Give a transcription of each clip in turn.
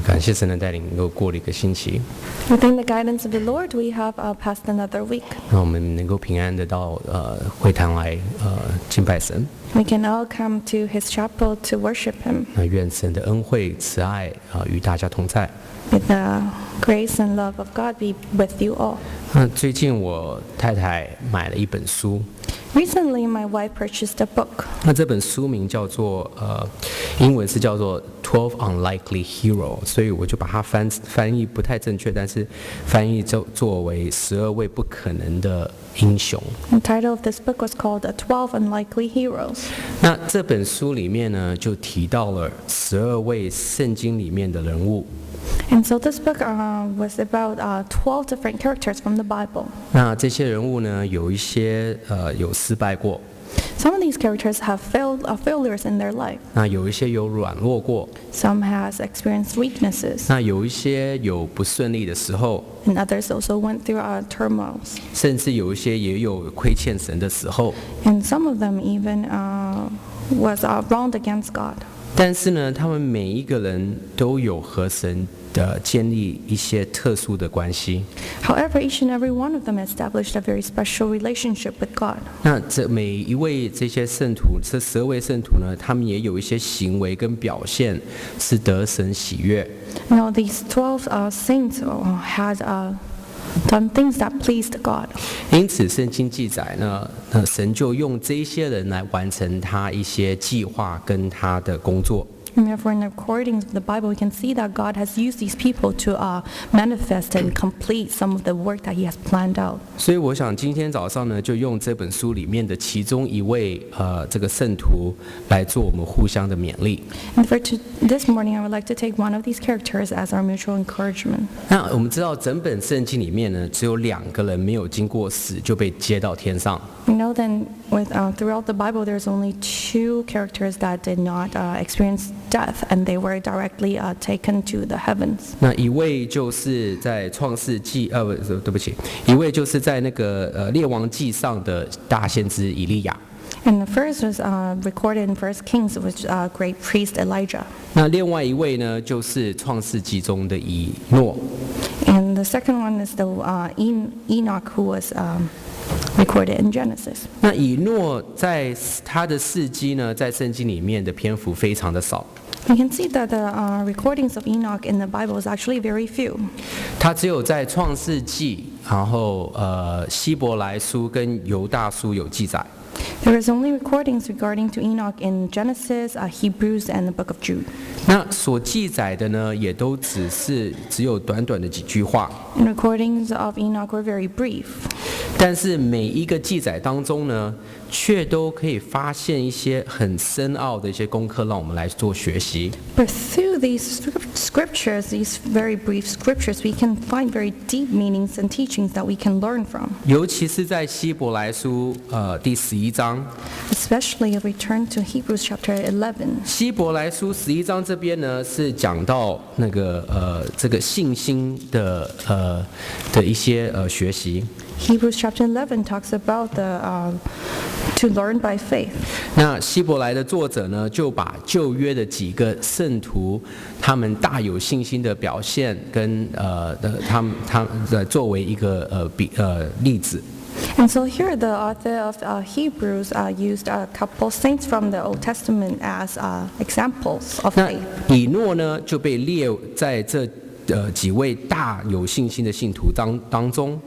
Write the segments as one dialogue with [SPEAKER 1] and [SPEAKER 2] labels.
[SPEAKER 1] 感谢神的带领，又过了一个星期。
[SPEAKER 2] Within the guidance of the Lord, we have passed another week.
[SPEAKER 1] 让我们能够平安的到会堂来敬拜神。
[SPEAKER 2] We can all come to His chapel to worship Him.
[SPEAKER 1] 愿神的恩惠慈爱与大家同在。
[SPEAKER 2] With the grace and love of God be with you all.
[SPEAKER 1] 最近我太太买了一本书。
[SPEAKER 2] Recently, my wife purchased a book.
[SPEAKER 1] 这本书名叫做英文是叫做 "12 Unlikely Hero"， 所以我就把它翻译不太正确，但是翻译作为12位不可能的英雄。
[SPEAKER 2] The title of this book was called "12 Unlikely Heroes."
[SPEAKER 1] 那这本书里面呢，就提到了12位圣经里面的人物。
[SPEAKER 2] And so this book was about 12 different characters from the Bible.
[SPEAKER 1] 那这些人物呢，有一些有失败过。
[SPEAKER 2] Some of these characters have failures in their life.
[SPEAKER 1] 那有一些有软弱过。
[SPEAKER 2] Some has experienced weaknesses.
[SPEAKER 1] 那有一些有不顺利的时候。
[SPEAKER 2] And others also went through turmoils.
[SPEAKER 1] 甚至有一些也有亏欠神的时候。
[SPEAKER 2] And some of them even was wronged against God.
[SPEAKER 1] 但是呢，他们每一个人都有和神建立一些特殊的关系。
[SPEAKER 2] However, each and every one of them established a very special relationship with God.
[SPEAKER 1] 那每一位这些圣徒，这12位圣徒呢，他们也有一些行为跟表现是得神喜悦。
[SPEAKER 2] Now, these 12 saints had done things that pleased God.
[SPEAKER 1] 因此，圣经记载呢，神就用这些人来完成他一些计划跟他的工作。
[SPEAKER 2] And therefore, in the recordings of the Bible, we can see that God has used these people to manifest and complete some of the work that He has planned out.
[SPEAKER 1] 所以，我想今天早上呢，就用这本书里面的其中一位这个圣徒来做我们互相的勉励。
[SPEAKER 2] And for this morning, I would like to take one of these characters as our mutual encouragement.
[SPEAKER 1] 那我们知道，整本圣经里面呢，只有2个人没有经过死就被接到天上。
[SPEAKER 2] We know then, throughout the Bible, there's only 2 characters that did not experience death, and they were directly taken to the heavens.
[SPEAKER 1] 那一位就是在创世纪，对不起，一位就是在那个列王记上的大先知以利亚。
[SPEAKER 2] And the first was recorded in 1 Kings, which great priest Elijah.
[SPEAKER 1] 那另外一位呢，就是创世纪中的以诺。
[SPEAKER 2] And the second one is the Enoch, who was recorded in Genesis.
[SPEAKER 1] 那以诺在他的事迹呢，在圣经里面的篇幅非常的少。
[SPEAKER 2] We can see that the recordings of Enoch in the Bible is actually very few.
[SPEAKER 1] 他只有在创世纪，然后希伯来书跟犹大书有记载。
[SPEAKER 2] There is only recordings regarding to Enoch in Genesis, Hebrews, and the book of Jude.
[SPEAKER 1] 那所记载的呢，也都只有短短的几句话。
[SPEAKER 2] And recordings of Enoch were very brief.
[SPEAKER 1] 但是每一个记载当中呢，却都可以发现一些很深奥的一些功课，让我们来做学习。
[SPEAKER 2] But through these scriptures, these very brief scriptures, we can find very deep meanings and teachings that we can learn from.
[SPEAKER 1] 尤其是在希伯来书第11章。
[SPEAKER 2] Especially if we turn to Hebrews chapter 11.
[SPEAKER 1] 希伯来书11章这边呢，是讲到那个这个信心的一些学习。
[SPEAKER 2] Hebrews chapter 11 talks about to learn by faith.
[SPEAKER 1] 那希伯来的作者呢，就把旧约的几个圣徒他们大有信心的表现跟他们作为一个例子。
[SPEAKER 2] And so here the author of Hebrews used a couple saints from the Old Testament as examples of faith.
[SPEAKER 1] 那以诺呢，就被列在这几位大有信心的信徒当中。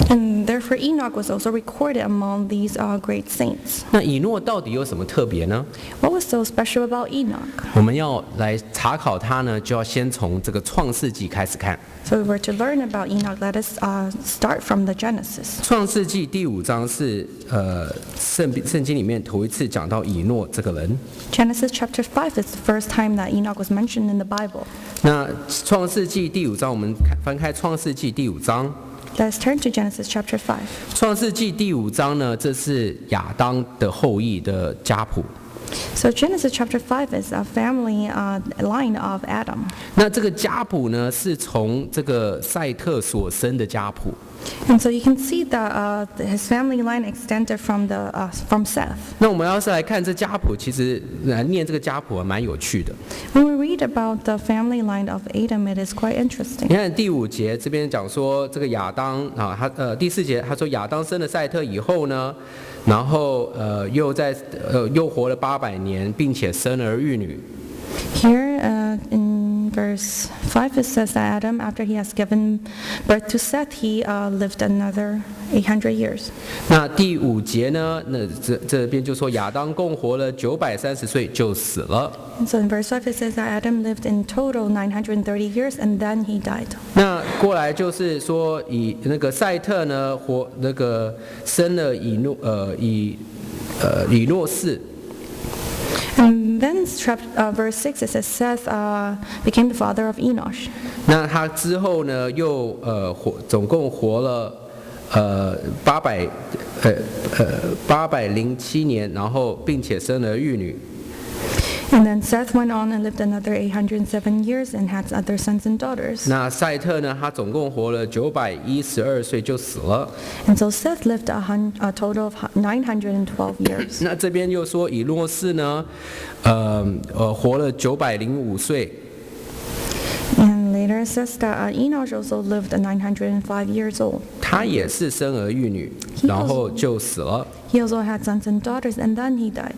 [SPEAKER 2] And therefore Enoch was also recorded among these great saints.
[SPEAKER 1] 那以诺到底有什么特别呢？
[SPEAKER 2] What was so special about Enoch?
[SPEAKER 1] 我们要来查考他呢，就要先从这个创世纪开始看。
[SPEAKER 2] So we were to learn about Enoch. Let us start from the Genesis.
[SPEAKER 1] 创世纪第5章是圣经里面头一次讲到以诺这个人。
[SPEAKER 2] Genesis chapter 5 is the first time that Enoch was mentioned in the Bible.
[SPEAKER 1] 那创世纪第5章，我们翻开创世纪第5章。
[SPEAKER 2] Let's turn to Genesis chapter 5.
[SPEAKER 1] 创世纪第5章呢，这是亚当的后裔的家谱。
[SPEAKER 2] So Genesis chapter 5 is a family line of Adam.
[SPEAKER 1] 那这个家谱呢，是从这个赛特所生的家谱。
[SPEAKER 2] And so you can see that his family line extended from Seth.
[SPEAKER 1] 那我们要是来看这家谱，其实来念这个家谱蛮有趣的。
[SPEAKER 2] When we read about the family line of Adam, it is quite
[SPEAKER 1] 你
[SPEAKER 2] interesting.
[SPEAKER 1] 看第5节这边讲说，这个亚当啊，第4节他说亚当生了赛特以后呢，然后又活了800年，并且生儿育女。
[SPEAKER 2] Here in verse 5 it says that Adam, after he has given birth to Seth, he lived another 800 years.
[SPEAKER 1] 那第5节呢，那这边就说亚当共活了930岁就死了。
[SPEAKER 2] And so in verse 5 it says that Adam lived in total 930 years and then he died.
[SPEAKER 1] 那过来就是说，以那个赛特呢，生了以诺士。
[SPEAKER 2] And then verse 6 it says Seth became the father of Enosh.
[SPEAKER 1] 那他之后呢，又总共活了807年，然后并且生了育女。
[SPEAKER 2] And then Seth went on and lived another 807 years and had other sons and daughters.
[SPEAKER 1] 那赛特呢，他总共活了912岁就死了。
[SPEAKER 2] And so Seth lived a total of 912 years.
[SPEAKER 1] 那这边又说以诺士呢，活了905岁。
[SPEAKER 2] And later it says that Enosh also lived 905 years old.
[SPEAKER 1] 他也是生儿育女，然后就死了。
[SPEAKER 2] He also had sons and daughters and then he died.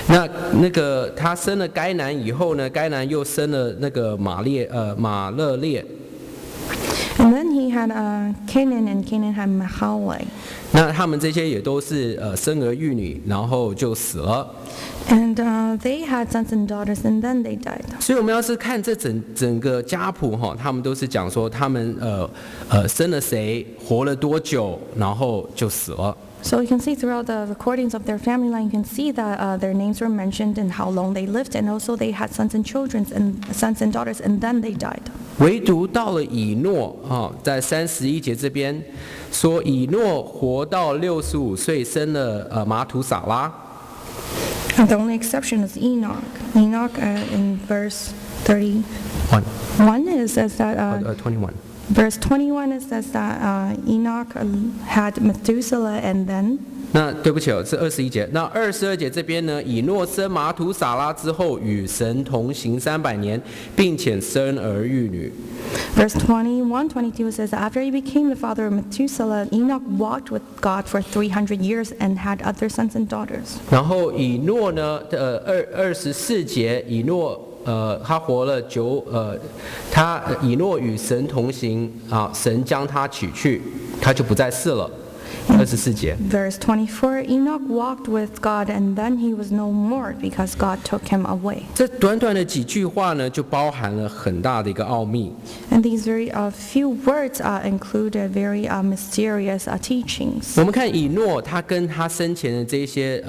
[SPEAKER 1] 那个他生了该南以后呢，该南又生了那个马勒列。
[SPEAKER 2] And then he had Canaan and Canaan had Mahalalel.
[SPEAKER 1] 那他们这些也都是生儿育女，然后就死了。
[SPEAKER 2] And they had sons and daughters and then they died.
[SPEAKER 1] 所以我们要是看这整个家谱哈，他们都是讲说他们生了谁，活了多久，然后就死了。
[SPEAKER 2] So you can see throughout the recordings of their family line, you can see that their names were mentioned and how long they lived, and also they had sons and daughters, and then they died.
[SPEAKER 1] 唯独到了以诺在31节这边说，以诺活到65岁，生了马土撒拉。
[SPEAKER 2] And the only exception is Enoch. Enoch in verse 31 it says that
[SPEAKER 1] 21.
[SPEAKER 2] Verse 21 it says that Enoch had Methuselah and then.
[SPEAKER 1] 那对不起是21节。那22节这边呢，以诺生马土撒拉之后，与神同行300年，并且生儿育女。
[SPEAKER 2] Verse 21, 22 says that after he became the father of Methuselah, Enoch walked with God for 300 years and had other sons and daughters.
[SPEAKER 1] 然后以诺呢24节，以诺他活了以诺与神同行神将他取去，他就不再世了。24节。
[SPEAKER 2] Verse 24, Enoch walked with God and then he was no more because God took him away.
[SPEAKER 1] 这短短的几句话呢，就包含了很大的一个奥秘。
[SPEAKER 2] And these very few words include very mysterious teachings.
[SPEAKER 1] 我们看以诺，他跟他生前的这些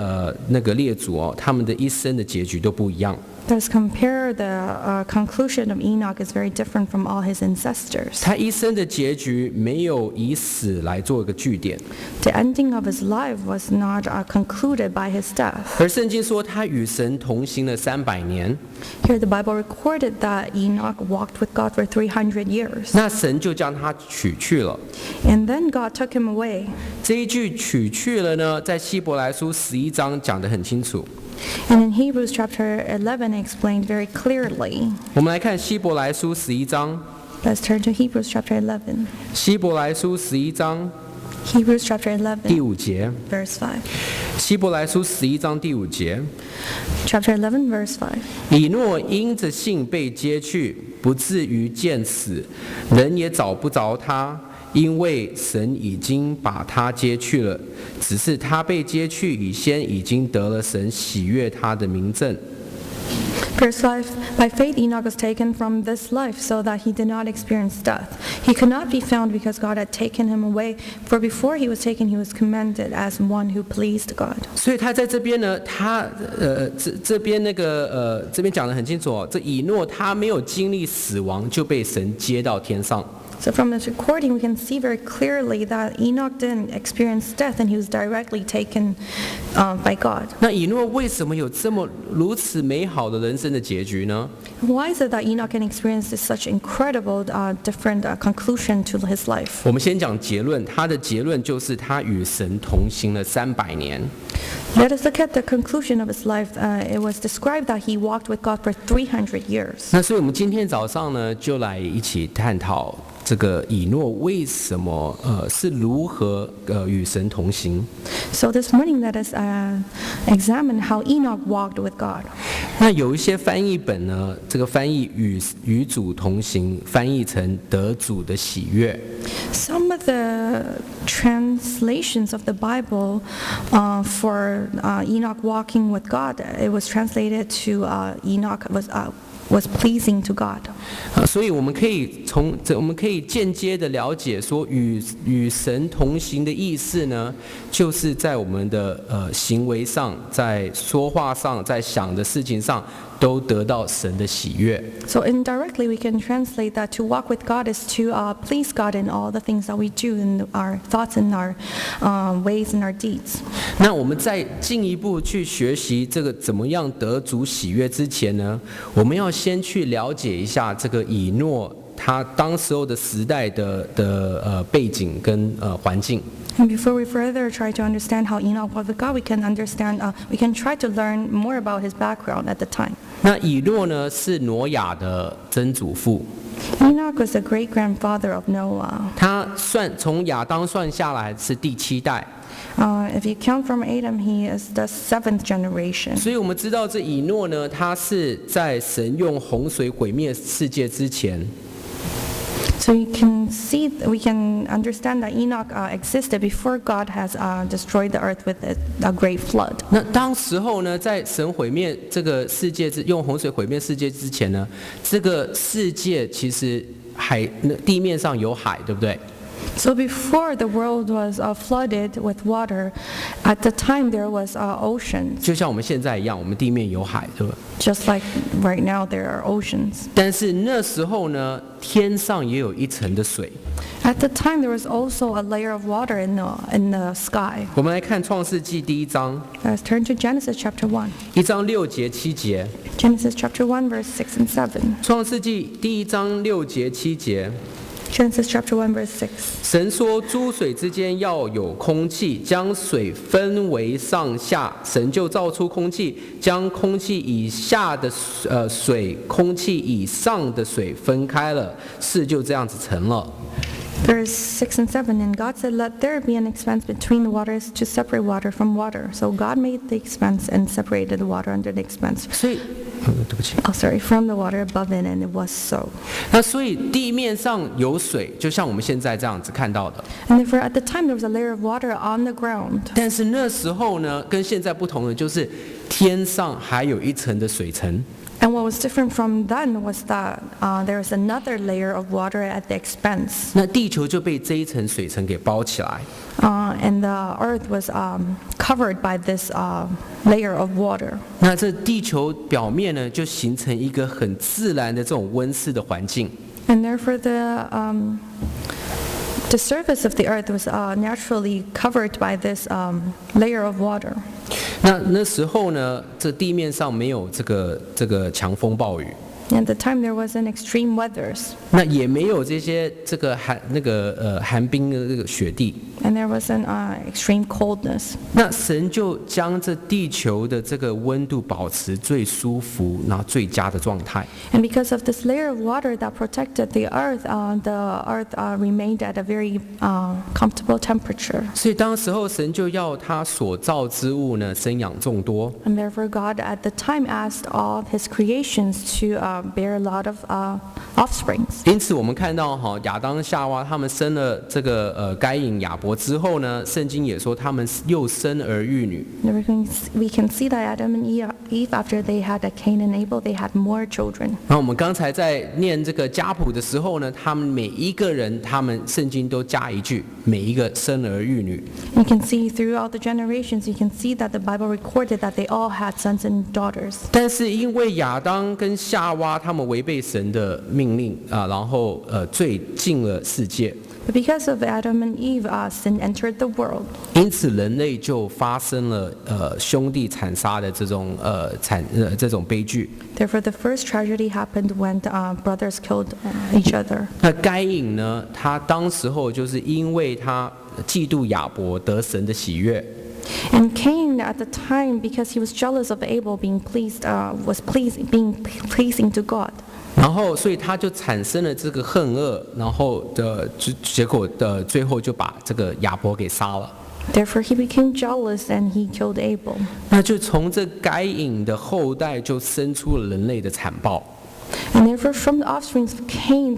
[SPEAKER 1] 那个列祖他们的一生的结局都不一样。
[SPEAKER 2] Thus, compare the conclusion of Enoch is very different from all his ancestors.
[SPEAKER 1] 他一生的结局没有以死来做一个句点。
[SPEAKER 2] The ending of his life was not concluded by his death.
[SPEAKER 1] 而圣经说他与神同行了300年。
[SPEAKER 2] Here the Bible recorded that Enoch walked with God for 300 years.
[SPEAKER 1] 那神就将他取去了。
[SPEAKER 2] And then God took him away.
[SPEAKER 1] 这一句取去了呢，在希伯来书11章讲得很清楚。
[SPEAKER 2] And in Hebrews chapter 11 explained very clearly.
[SPEAKER 1] 我们来看希伯来书11章。
[SPEAKER 2] Let's turn to Hebrews chapter 11.
[SPEAKER 1] 希伯来书11章
[SPEAKER 2] Hebrews chapter
[SPEAKER 1] 第
[SPEAKER 2] 11,
[SPEAKER 1] 5节。
[SPEAKER 2] verse 5.
[SPEAKER 1] 希伯来书11章第5节。
[SPEAKER 2] Chapter 11, verse 5.
[SPEAKER 1] 以诺因着信被接去，不至于见死，人也找不着他，因为神已经把他接去了，只是他被接去以先已经得了神喜悦他的明证。
[SPEAKER 2] Verse 5, by faith Enoch was taken from this life so that he did not experience death. He could not be found because God had taken him away, for before he was taken he was commended as one who pleased God.
[SPEAKER 1] 所以他在这边呢，他这边讲得很清楚这以诺他没有经历死亡就被神接到天上。
[SPEAKER 2] So from this recording, we can see very clearly that Enoch didn't experience death, and he was directly taken by God.
[SPEAKER 1] 那以诺为什么有如此美好的人生的结局呢？
[SPEAKER 2] Why is it that Enoch can experience this such incredible, different conclusion to his life?
[SPEAKER 1] 我们先讲结论，他的结论就是他与神同行了300年。
[SPEAKER 2] Let us look at the conclusion of his life. It was described that he walked with God for 300 years.
[SPEAKER 1] 那所以我们今天早上呢，就来一起探讨这个以诺为什么是如何与神同行。
[SPEAKER 2] So this morning, let us examine how Enoch walked with God.
[SPEAKER 1] 那有一些翻译本呢，这个翻译与主同行，翻译成得主的喜悦。
[SPEAKER 2] Some of the translations of the Bible for Enoch walking with God, it was translated to Enoch was pleasing to God.
[SPEAKER 1] 所以我们可以间接的了解说，与神同行的意思呢，就是在我们的行为上，在说话上，在想的事情上，都得到神的喜悦。
[SPEAKER 2] So indirectly, we can translate that to walk with God is to please God in all the things that we do, in our thoughts, in our ways, and our deeds.
[SPEAKER 1] 那我们在进一步去学习这个怎么样得主喜悦之前呢，我们要先去了解一下这个以诺他当时候的时代的背景跟环境。
[SPEAKER 2] And before we further try to understand how Enoch walked with God, we can try to learn more about his background at the time.
[SPEAKER 1] 那以诺呢是挪亚的曾祖父。
[SPEAKER 2] Enoch was the great-grandfather of Noah.
[SPEAKER 1] 他从亚当算下来是第7代。
[SPEAKER 2] If you count from Adam, he is the 7th generation.
[SPEAKER 1] 所以我们知道这以诺呢，他是在神用洪水毁灭世界之前。
[SPEAKER 2] So we can understand that Enoch existed before God has destroyed the earth with a great flood.
[SPEAKER 1] 那当时候呢，在神毁灭这个世界用洪水毁灭世界之前呢，这个世界其实地面上有海，对不对？
[SPEAKER 2] So before the world was flooded with water, at the time there was oceans.
[SPEAKER 1] 就像我们现在一样，我们地面有海，对吧？
[SPEAKER 2] Just like right now there are oceans.
[SPEAKER 1] 但是那时候呢，天上也有一层的水。
[SPEAKER 2] At the time there was also a layer of water in the sky.
[SPEAKER 1] 我们来看创世纪第1章。
[SPEAKER 2] Let's turn to Genesis chapter 1.
[SPEAKER 1] 1章6节7节。
[SPEAKER 2] Genesis chapter 1 verse 6 and 7.
[SPEAKER 1] 创世纪第1章6节7节。
[SPEAKER 2] Genesis chapter 1 verse 6.
[SPEAKER 1] 神说：“诸水之间要有空气，将水分为上下。神就造出空气，将空气以下的水、空气以上的水分开了，事就这样子成了。”
[SPEAKER 2] Verse 6 and 7, and God said, "Let there be an expanse between the waters to separate water from water." So God made the expanse and separated the water under the expanse.
[SPEAKER 1] 所以，对不起。
[SPEAKER 2] from the water above it, and it was so.
[SPEAKER 1] 那所以地面上有水，就像我们现在这样子看到的。
[SPEAKER 2] And therefore, at the time, there was a layer of water on the ground.
[SPEAKER 1] 但是那时候呢，跟现在不同的就是天上还有一层的水层。
[SPEAKER 2] And what was different from then was that there was another layer of water at the expanse.
[SPEAKER 1] 那地球就被这一层水层给包起来。
[SPEAKER 2] And the earth was covered by this layer of water.
[SPEAKER 1] 那这地球表面呢，就形成一个很自然的这种温室的环境。
[SPEAKER 2] And therefore, the surface of the earth was naturally covered by this layer of water.
[SPEAKER 1] 那时候呢，这地面上没有这个强风暴雨。
[SPEAKER 2] And at the time there wasn't extreme weathers.
[SPEAKER 1] 那也没有这些寒冰的这个雪地。
[SPEAKER 2] And there wasn't extreme coldness.
[SPEAKER 1] 那神就将这地球的这个温度保持最舒服，然后最佳的状态。
[SPEAKER 2] And because of this layer of water that protected the earth remained at a very comfortable temperature.
[SPEAKER 1] 所以当时候神就要他所造之物呢生养众多。
[SPEAKER 2] And therefore God at the time asked all his creations to bear a lot of offsprings.
[SPEAKER 1] 因此我们看到亚当夏娃他们生了这个该隐亚伯之后呢，圣经也说他们又生儿育女。
[SPEAKER 2] We can see that Adam and Eve, after they had Cain and Abel, they had more children.
[SPEAKER 1] 那我们刚才在念这个家谱的时候呢，他们每一个人，他们圣经都加一句，每一个生儿育女。
[SPEAKER 2] You can see throughout the generations, you can see that the Bible recorded that they all had sons and daughters.
[SPEAKER 1] 但是因为亚当跟夏娃他们违背神的命令啊，然后罪进了世界。
[SPEAKER 2] But because of Adam and Eve, sin entered the world.
[SPEAKER 1] 因此，人类就发生了兄弟惨杀的这种这种悲剧。
[SPEAKER 2] Therefore, the first tragedy happened when brothers killed each other.
[SPEAKER 1] 那该隐呢？他当时候就是因为他嫉妒亚伯得神的喜悦。
[SPEAKER 2] And Cain, at the time, because he was jealous of Abel being pleasing to God.
[SPEAKER 1] 然后，所以他就产生了这个恨恶，然后结果最后就把这个亚伯给杀了。
[SPEAKER 2] Therefore, he became jealous and he killed Abel.
[SPEAKER 1] 那就从这该隐的后代就生出了人类的残暴。
[SPEAKER 2] And therefore, from the offspring of Cain,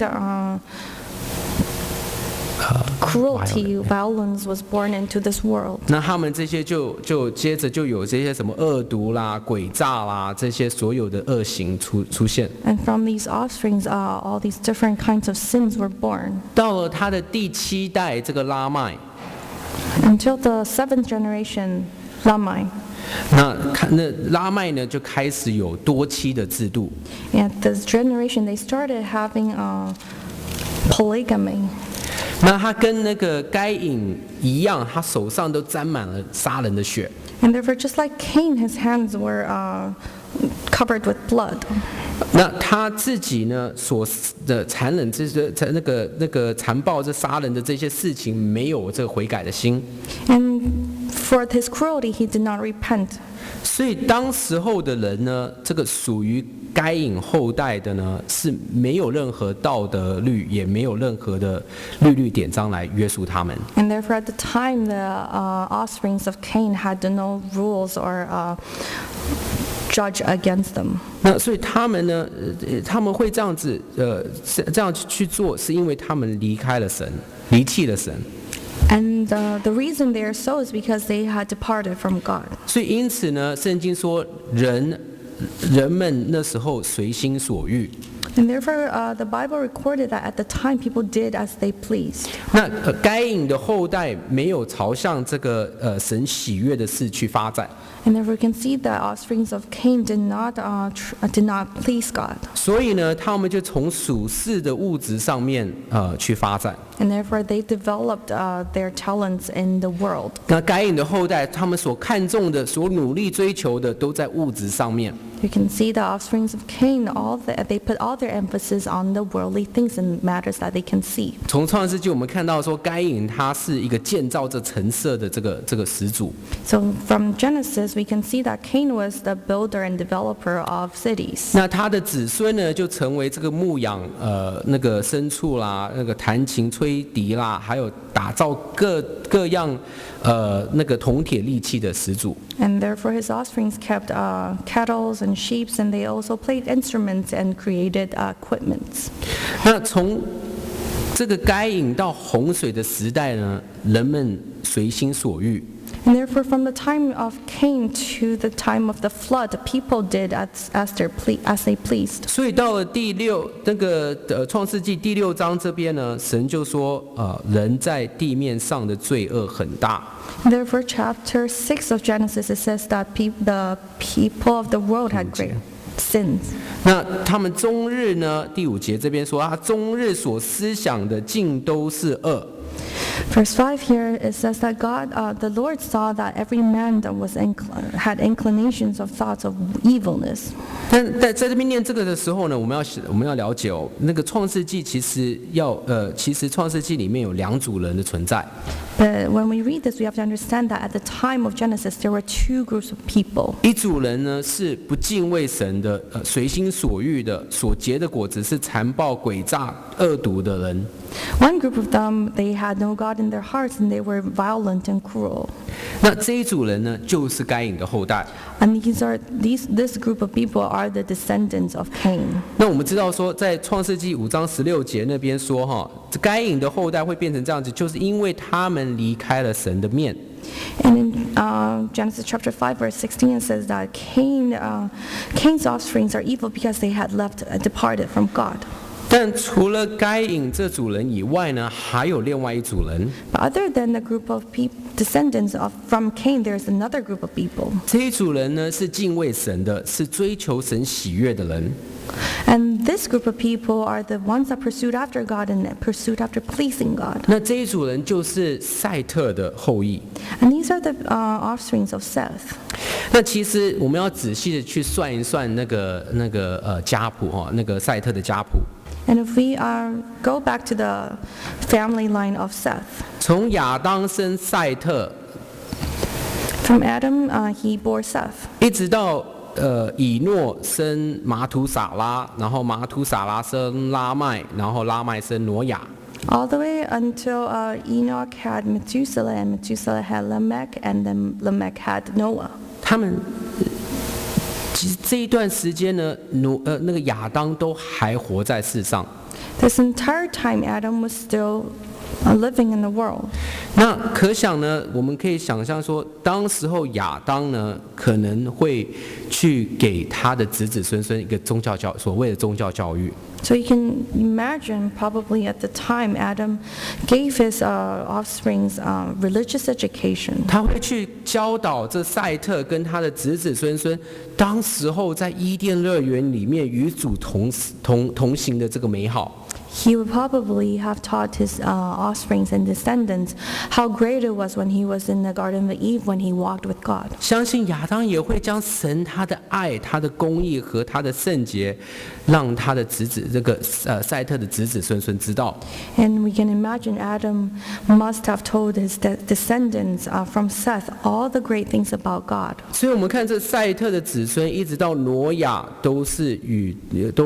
[SPEAKER 2] cruelty, violence was born into this world.
[SPEAKER 1] 那他们这些就接着就有这些什么恶毒啦、诡诈啦，这些所有的恶行出现。
[SPEAKER 2] And from these offsprings, all these different kinds of sins were born.
[SPEAKER 1] 到了他的第7代，这个拉麦。
[SPEAKER 2] Until the 7th generation, Lamai.
[SPEAKER 1] 那拉麦呢，就开始有多妻的制度。
[SPEAKER 2] And this generation, they started having polygamy.
[SPEAKER 1] 那他跟那个该隐一样，他手上都沾满了杀人的血。
[SPEAKER 2] And therefore, just like Cain, his hands were covered with blood.
[SPEAKER 1] 那他自己呢，所的残忍这些那个残暴这杀人的这些事情，没有这个悔改的心。
[SPEAKER 2] And for his cruelty, he did not repent.
[SPEAKER 1] 所以当时候的人呢，这个属于该隐后代的呢，是没有任何道德律，也没有任何的律典章来约束他们。
[SPEAKER 2] And therefore, at the time, the offsprings of Cain had no rules or judge against them.
[SPEAKER 1] 那所以他们呢，他们会这样子这样去做，是因为他们离开了神，离弃了神。
[SPEAKER 2] And the reason they are so is because they had departed from God.
[SPEAKER 1] 所以因此呢，圣经说人们那时候随心所欲。
[SPEAKER 2] And therefore, the Bible recorded that at the time people did as they pleased.
[SPEAKER 1] 那该隐的后代没有朝向这个神喜悦的事去发展。
[SPEAKER 2] And therefore, we can see that offsprings of Cain did not please God.
[SPEAKER 1] 所以呢，他们就从属世的物质上面去发展。
[SPEAKER 2] And therefore, they developed their talents in the world.
[SPEAKER 1] 那该隐的后代，他们所看重的、所努力追求的，都在物质上面。
[SPEAKER 2] You can see the offsprings of Cain, they put all their emphasis on the worldly things and matters that they can see.
[SPEAKER 1] 从创世纪我们看到说，该隐他是一个建造这城舍的这个始祖。
[SPEAKER 2] So from Genesis, we can see that Cain was the builder and developer of cities.
[SPEAKER 1] 那他的子孙呢，就成为这个牧养那个牲畜啦，那个弹琴吹笛啦，还有打造各样那个铜铁利器的始祖。
[SPEAKER 2] And therefore his offsprings kept cattle and sheep, and they also played instruments and created equipment.
[SPEAKER 1] 那从这个该隐到洪水的时代呢，人们随心所欲。
[SPEAKER 2] And therefore, from the time of Cain to the time of the flood, people did as they pleased.
[SPEAKER 1] 所以到了创世纪第6章这边呢，神就说，人在地面上的罪恶很大。
[SPEAKER 2] Therefore, chapter 6 of Genesis, it says that the people of the world had great sins.
[SPEAKER 1] 那他们终日呢，第5节这边说，他终日所思想的尽都是恶。
[SPEAKER 2] Verse 5 here, it says that the Lord saw that every man that had inclinations of thoughts of evilness.
[SPEAKER 1] 但在这边念这个的时候呢，我们要了解哦，那个创世纪其实创世纪里面有2组人的存在。
[SPEAKER 2] But when we read this, we have to understand that at the time of Genesis, there were 2 groups of people.
[SPEAKER 1] 一组人呢是不敬畏神的，随心所欲的，所结的果子是残暴、诡诈、恶毒的人。
[SPEAKER 2] One group of them, they had no God in their hearts, and they were violent and cruel.
[SPEAKER 1] 那这一组人呢，就是该隐的后代。
[SPEAKER 2] And this group of people are the descendants of Cain.
[SPEAKER 1] 那我们知道说，在创世纪5章16节那边说，该隐的后代会变成这样子，就是因为他们离开了神的面。
[SPEAKER 2] And in Genesis chapter 5, verse 16, it says that Cain's offsprings are evil because they had departed from God.
[SPEAKER 1] 但除了该隐这组人以外呢，还有另外一组人。
[SPEAKER 2] But other than the group of descendants from Cain, there's another group of people.
[SPEAKER 1] 这一组人呢，是敬畏神的，是追求神喜悦的人。
[SPEAKER 2] And this group of people are the ones that pursued after God and pursued after pleasing God.
[SPEAKER 1] 那这一组人就是赛特的后裔。
[SPEAKER 2] And these are the offsprings of Seth.
[SPEAKER 1] 那其实我们要仔细的去算一算那个家谱哈，那个赛特的家谱。
[SPEAKER 2] And if we go back to the family line of Seth,
[SPEAKER 1] 从亚当生赛特，
[SPEAKER 2] from Adam he bore Seth,
[SPEAKER 1] 一直到以诺生马土撒拉，然后马土撒拉生拉麦，然后拉麦生挪亚。
[SPEAKER 2] all the way until Enoch had Methuselah, and Methuselah had Lamech, and then Lamech had Noah.
[SPEAKER 1] 他们其实这一段时间呢，那个亚当都还活在世上。
[SPEAKER 2] This entire time Adam was still living in the world.
[SPEAKER 1] 那可想呢，我们可以想象说，当时候亚当呢，可能会去给他的子子孙孙一个所谓的宗教教育。
[SPEAKER 2] So you can imagine probably at the time Adam gave his offsprings religious education.
[SPEAKER 1] 他会去教导这赛特跟他的子子孙孙，当时候在伊甸乐园里面与主同行的这个美好。
[SPEAKER 2] He would probably have taught his offsprings and descendants how great it was when he was in the Garden of Eve when he walked with God.
[SPEAKER 1] 相信亚当也会将神他的爱、他的公义和他的圣洁，让他的赛特的子子孙孙知道。
[SPEAKER 2] And we can imagine Adam must have told his descendants from Seth all the great things about God.
[SPEAKER 1] 所以我们看这赛特的子孙一直到挪亚都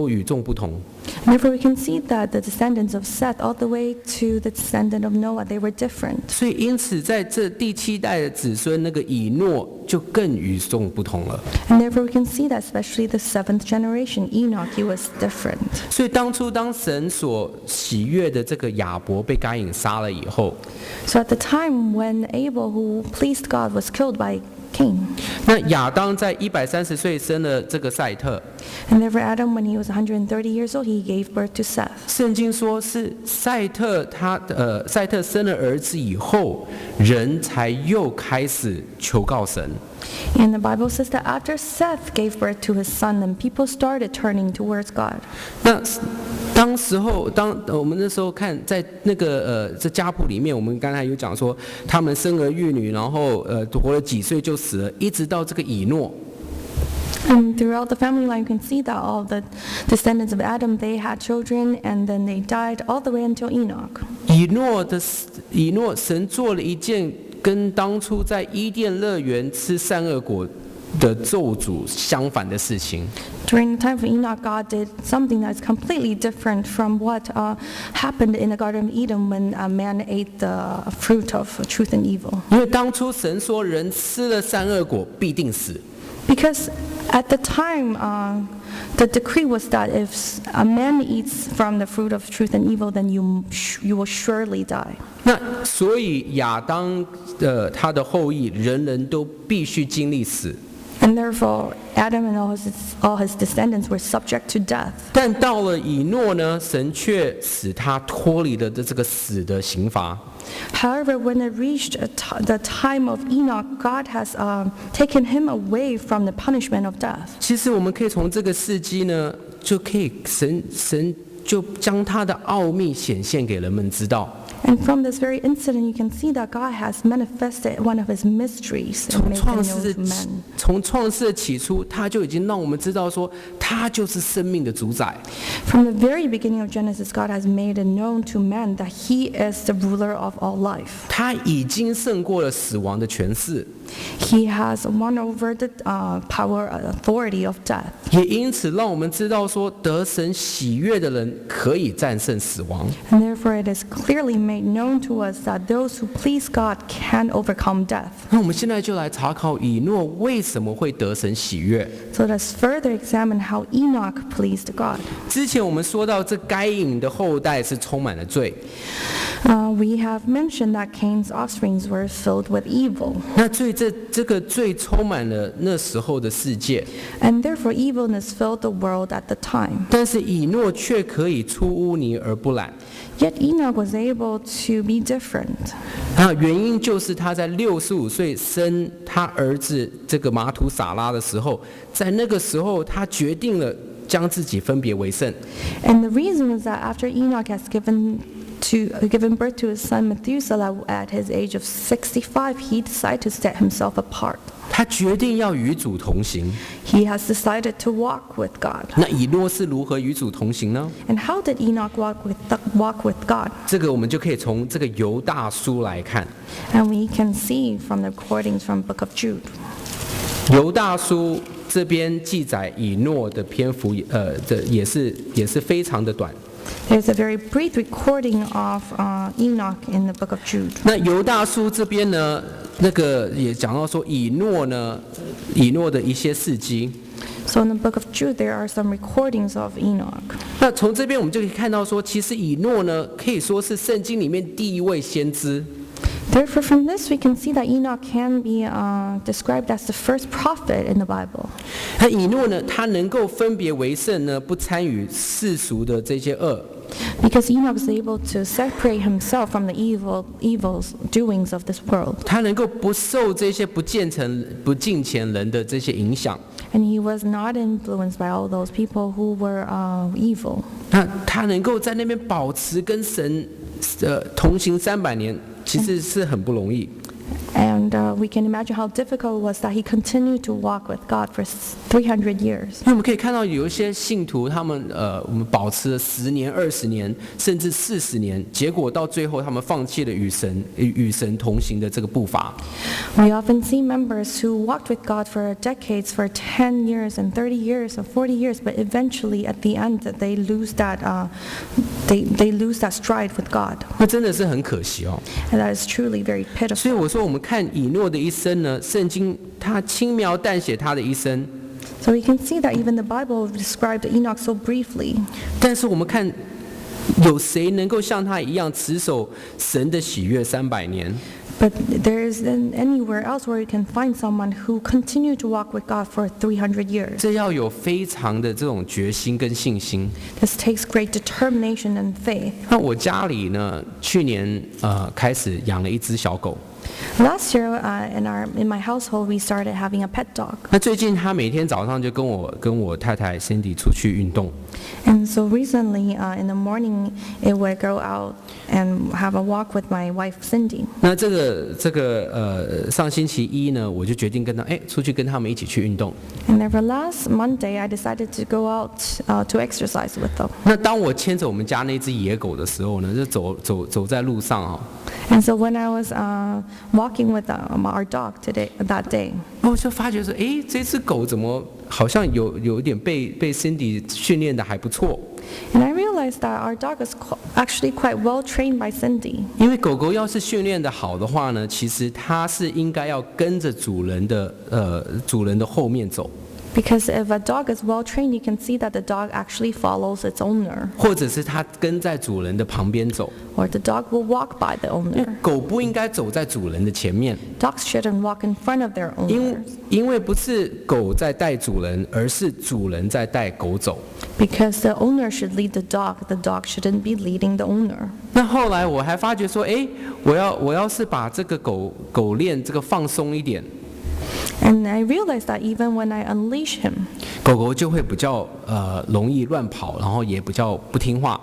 [SPEAKER 1] 与众不同。
[SPEAKER 2] And therefore we can see that the descendants of Seth all the way to the descendant of Noah, they were different.
[SPEAKER 1] 所以因此在这第7代的子孙那个以诺就更与众不同了。
[SPEAKER 2] And therefore we can see that especially the 7th generation, Enoch, he was different.
[SPEAKER 1] 所以当神所喜悦的这个亚伯被该隐杀了以后，
[SPEAKER 2] So at the time when Abel, who pleased God, was killed by Cain,
[SPEAKER 1] 那亚当在130岁生了这个赛特。
[SPEAKER 2] and therefore Adam, when he was 130 years old, he gave birth to Seth.
[SPEAKER 1] 圣经说是赛特赛特生了儿子以后，人才又开始求告神。
[SPEAKER 2] And the Bible says that after Seth gave birth to his son, then people started turning towards God.
[SPEAKER 1] 那当我们那时候看在那个这家谱里面，我们刚才有讲说，他们生儿育女，然后活了几岁就死了，一直到这个以诺。
[SPEAKER 2] And throughout the family line, you can see that all the descendants of Adam, they had children, and then they died all the way until Enoch.
[SPEAKER 1] 以诺神做了一件跟当初在伊甸乐园吃善恶果的咒诅相反的事情。
[SPEAKER 2] During the time of Enoch, God did something that's completely different from what happened in the Garden of Eden when man ate the fruit of truth and evil.
[SPEAKER 1] 因为当初神说人吃了善恶果必定死。
[SPEAKER 2] Because at the time, the decree was that if a man eats from the fruit of truth and evil, then you will surely die.
[SPEAKER 1] 那所以亚当他的后裔人人都必须经历死。
[SPEAKER 2] And therefore, Adam and all his descendants were subject to death.
[SPEAKER 1] 但到了以诺呢，神却使他脱离了这个死的刑罚。
[SPEAKER 2] However, when it reached the time of Enoch, God has taken him away from the punishment of death.
[SPEAKER 1] 其实我们可以从这个事迹呢，就可以神就将他的奥秘显现给人们知道。
[SPEAKER 2] And from this very incident, you can see that God has manifested one of his mysteries and made him known to men.
[SPEAKER 1] 从创世的起初，他就已经让我们知道说，他就是生命的主宰。
[SPEAKER 2] From the very beginning of Genesis, God has made it known to men that he is the ruler of all life.
[SPEAKER 1] 他已经胜过了死亡的权势。
[SPEAKER 2] He has won over the power and authority of death.
[SPEAKER 1] 也因此让我们知道说，得神喜悦的人可以战胜死亡。
[SPEAKER 2] And therefore it is clearly made known to us that those who please God can overcome death.
[SPEAKER 1] 那我们现在就来查考以诺为什么会得神喜悦。
[SPEAKER 2] So let's further examine how Enoch pleased God.
[SPEAKER 1] 之前我们说到，这该隐的后代是充满了罪。
[SPEAKER 2] We have mentioned that Cain's offsprings were filled with evil,
[SPEAKER 1] 那这个最充满了那时候的世界，
[SPEAKER 2] and therefore evilness filled the world at the time.
[SPEAKER 1] 但是以诺却可以出污泥而不染。
[SPEAKER 2] Yet Enoch was able to be different.
[SPEAKER 1] 原因就是他在65岁生他儿子这个马土撒拉的时候，在那个时候他决定了将自己分别为圣。
[SPEAKER 2] And the reason was that after Enoch has given birth to his son Methuselah at his age of 65, he decided to set himself apart.
[SPEAKER 1] 他决定要与主同行。
[SPEAKER 2] He has decided to walk with God.
[SPEAKER 1] 那以诺是如何与主同行呢？
[SPEAKER 2] And how did Enoch walk with God?
[SPEAKER 1] 这个我们就可以从这个犹大书来看。
[SPEAKER 2] And we can see from the recordings from Book of Jude.
[SPEAKER 1] 犹大书这边记载以诺的篇幅，这也是非常的短。
[SPEAKER 2] There's a very brief recording of Enoch in the Book of Jude.
[SPEAKER 1] 那犹大书这边呢，那个也讲到说以诺的一些事迹。
[SPEAKER 2] So in the Book of Jude, there are some recordings of Enoch.
[SPEAKER 1] 那从这边我们就可以看到说，其实以诺呢，可以说是圣经里面第一位先知。
[SPEAKER 2] Therefore, from this we can see that Enoch can be described as the first prophet in the Bible.
[SPEAKER 1] 那以诺呢，他能够分别为圣呢，不参与世俗的这些恶。
[SPEAKER 2] Because Enoch was able to separate himself from the evil doings of this world.
[SPEAKER 1] 他能够不受这些不敬虔人的这些影响。
[SPEAKER 2] And he was not influenced by all those people who were evil.
[SPEAKER 1] 那他能够在那边保持跟神同行300年，其实是很不容易。
[SPEAKER 2] And we can imagine how difficult it was that he continued to walk with God for 300 years.
[SPEAKER 1] 因为我们可以看到有一些信徒，他们我们保持了10年、20年，甚至40年，结果到最后他们放弃了与神同行的这个步伐。
[SPEAKER 2] We often see members who walked with God for decades, for 10 years and 30 years and 40 years, but eventually at the end they lose that stride with God.
[SPEAKER 1] 那真的是很可惜哦。
[SPEAKER 2] And that is truly very
[SPEAKER 1] 所以
[SPEAKER 2] pitiful.
[SPEAKER 1] 我说，我们看以诺的一生呢，圣经他轻描淡写他的一生，
[SPEAKER 2] So we can see that even the Bible described Enoch so briefly.
[SPEAKER 1] 但是我们看有谁能够像他一样持守神的喜悦300年？
[SPEAKER 2] But there isn't anywhere else where you can find someone who continued to walk with God for 300 years.
[SPEAKER 1] 这要有非常的这种决心跟信心。
[SPEAKER 2] This takes great determination and faith.
[SPEAKER 1] 那我家里呢，去年开始养了一只小狗。
[SPEAKER 2] Last year, in my household, we started having a pet dog.
[SPEAKER 1] 那最近他每天早上就跟我太太 Cindy 出去运动。
[SPEAKER 2] And so recently, in the morning, it would go out and have a walk with my wife Cindy.
[SPEAKER 1] 那这个上星期一呢，我就决定出去跟他们一起去运动。
[SPEAKER 2] And therefore, last Monday, I decided to go out to exercise with them.
[SPEAKER 1] 那当我牵着我们家那只野狗的时候呢，就走在路上啊。
[SPEAKER 2] And so when I was walking with our dog that day,
[SPEAKER 1] 我就发觉说，这只狗怎么好像有一点被 Cindy 训练的还不错。
[SPEAKER 2] and I realized that our dog is actually quite well trained by Cindy.
[SPEAKER 1] 因为狗狗要是训练的好的话呢，其实它是应该要跟着主人的后面走。
[SPEAKER 2] Because if a dog is well trained, you can see that the dog actually follows its owner,
[SPEAKER 1] 或者是它跟在主人的旁边走，
[SPEAKER 2] or the dog will walk by the
[SPEAKER 1] 因为
[SPEAKER 2] owner.
[SPEAKER 1] 狗不应该走在主人的前面，
[SPEAKER 2] Dogs shouldn't walk in front of their
[SPEAKER 1] 因
[SPEAKER 2] owners.
[SPEAKER 1] 因为不是狗在带主人，而是主人在带狗走。
[SPEAKER 2] Because the owner should lead the dog shouldn't be leading the owner.
[SPEAKER 1] 那后来我还发觉说，我要是把这个狗链这个放松一点，
[SPEAKER 2] And I realized that even when I unleash him,
[SPEAKER 1] 狗狗就会比较容易乱跑，然后也比较不听话。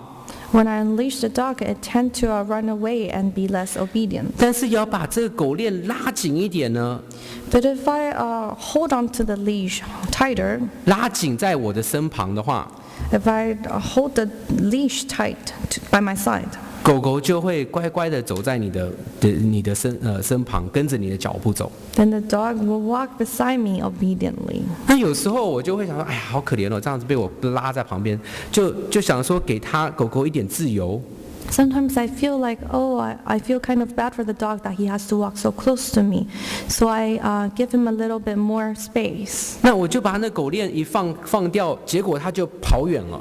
[SPEAKER 2] when I unleash the dog, it tend to run away and be less obedient.
[SPEAKER 1] 但是要把这个狗链拉紧一点呢，
[SPEAKER 2] But if I hold on to the leash tighter,
[SPEAKER 1] 拉紧在我的身旁的话，
[SPEAKER 2] if I hold the leash tight by my side,
[SPEAKER 1] 狗狗就会乖乖的走在你的身旁，跟着你的脚步走。
[SPEAKER 2] then the dog will walk beside me obediently.
[SPEAKER 1] 那有时候我就会想说，哎呀，好可怜哦，这样子被我拉在旁边，就想说给狗狗一点自由。
[SPEAKER 2] Sometimes I feel like, I feel kind of bad for the dog that he has to walk so close to me. So I give him a little bit more space.
[SPEAKER 1] 那我就把那狗链一放掉，结果它就跑远了。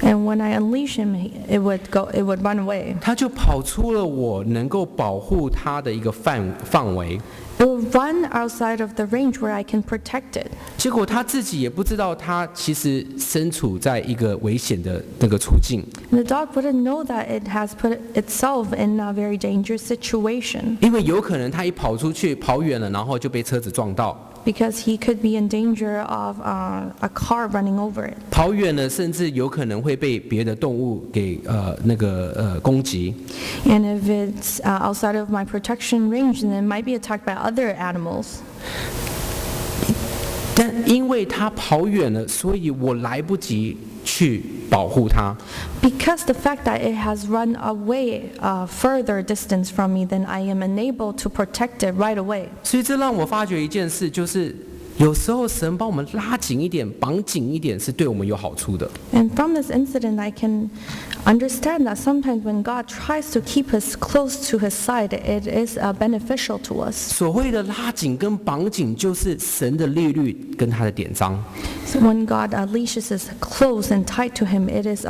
[SPEAKER 2] And when I unleash him, it would run away.
[SPEAKER 1] 他就跑出了我能够保护他的一个范围。
[SPEAKER 2] It will run outside of the range where I can protect it.
[SPEAKER 1] 结果他自己也不知道，他其实身处在一个危险的那个处境。
[SPEAKER 2] And the dog wouldn't know that it has put itself in a very dangerous situation.
[SPEAKER 1] 因为有可能他一跑出去跑远了，然后就被车子撞到。
[SPEAKER 2] Because he could be in danger of a car running over it.
[SPEAKER 1] 跑远了，甚至有可能会被别的动物给攻击。
[SPEAKER 2] And if it's outside of my protection range, then it might be attacked by other animals.
[SPEAKER 1] 但因为他跑远了，所以我来不及去保护他。
[SPEAKER 2] Because the fact that it has run away further distance from me, then I am unable to protect it right away.
[SPEAKER 1] 所以这让我发觉一件事，就是有时候神帮我们拉紧一点、绑紧一点，是对我们有好处的。
[SPEAKER 2] And from this incident, I can understand that sometimes when God tries to keep us close to His side, it is beneficial to us.
[SPEAKER 1] 所谓的拉紧跟绑紧，就是神的律律跟他的典章。
[SPEAKER 2] So when God leashes us close and tight to Him, it is